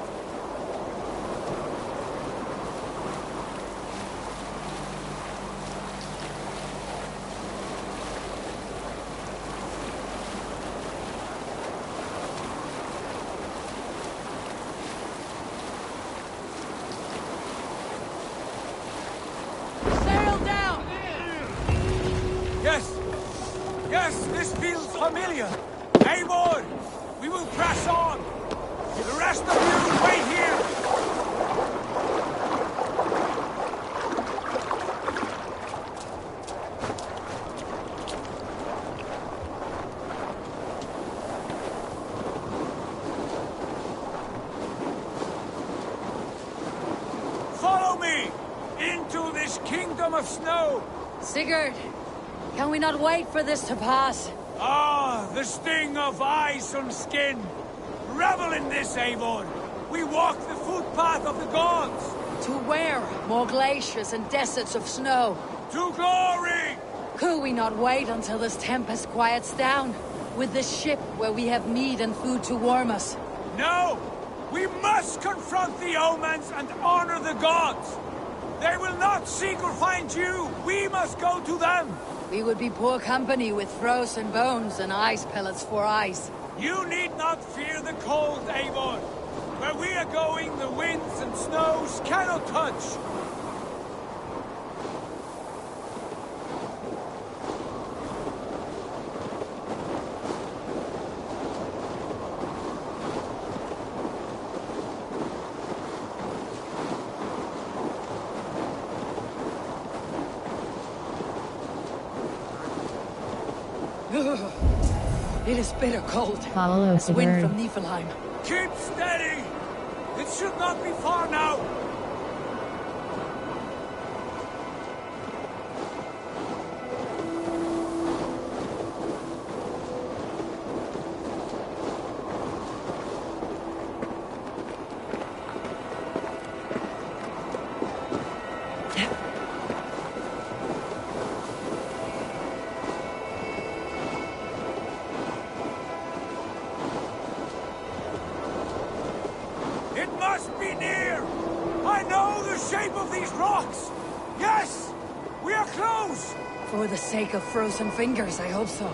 Sail down! Yes! Yes, this feels familiar! Eivor! We will press on! The rest of you, wait here! Follow me! Into this kingdom of snow! Sigurd, can we not wait for this to pass? Ah, the sting of ice on skin! Revel in this, Eivor! We walk the footpath of the gods! To where? More glaciers and deserts of snow. To glory! Could we not wait until this tempest quiets down? With this ship where we have meat and food to warm us? No! We must confront the omens and honor the gods! They will not seek or find you! We must go to them! We would be poor company with frozen bones and ice pellets for eyes. You need not fear the cold, Eivor! Where we are going, the winds and snows cannot touch! It is bitter cold. Follow As wind Sigurd. from Niflheim. Keep steady! It should not be far now! It must be near! I know the shape of these rocks! Yes! We are close! For the sake of frozen fingers, I hope so.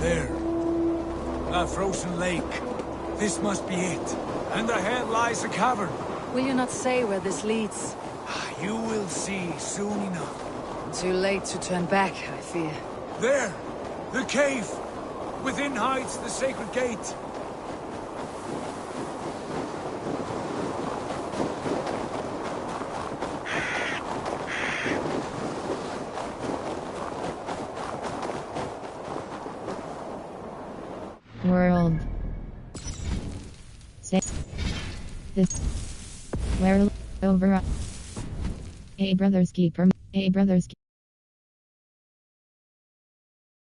There. A frozen lake. This must be it. And ahead lies a cavern. Will you not say where this leads? You will see soon enough. Too late to turn back, I fear. There! The cave! Within hides the sacred gate. World. Say this. Where over. A brother's keeper. A brother's.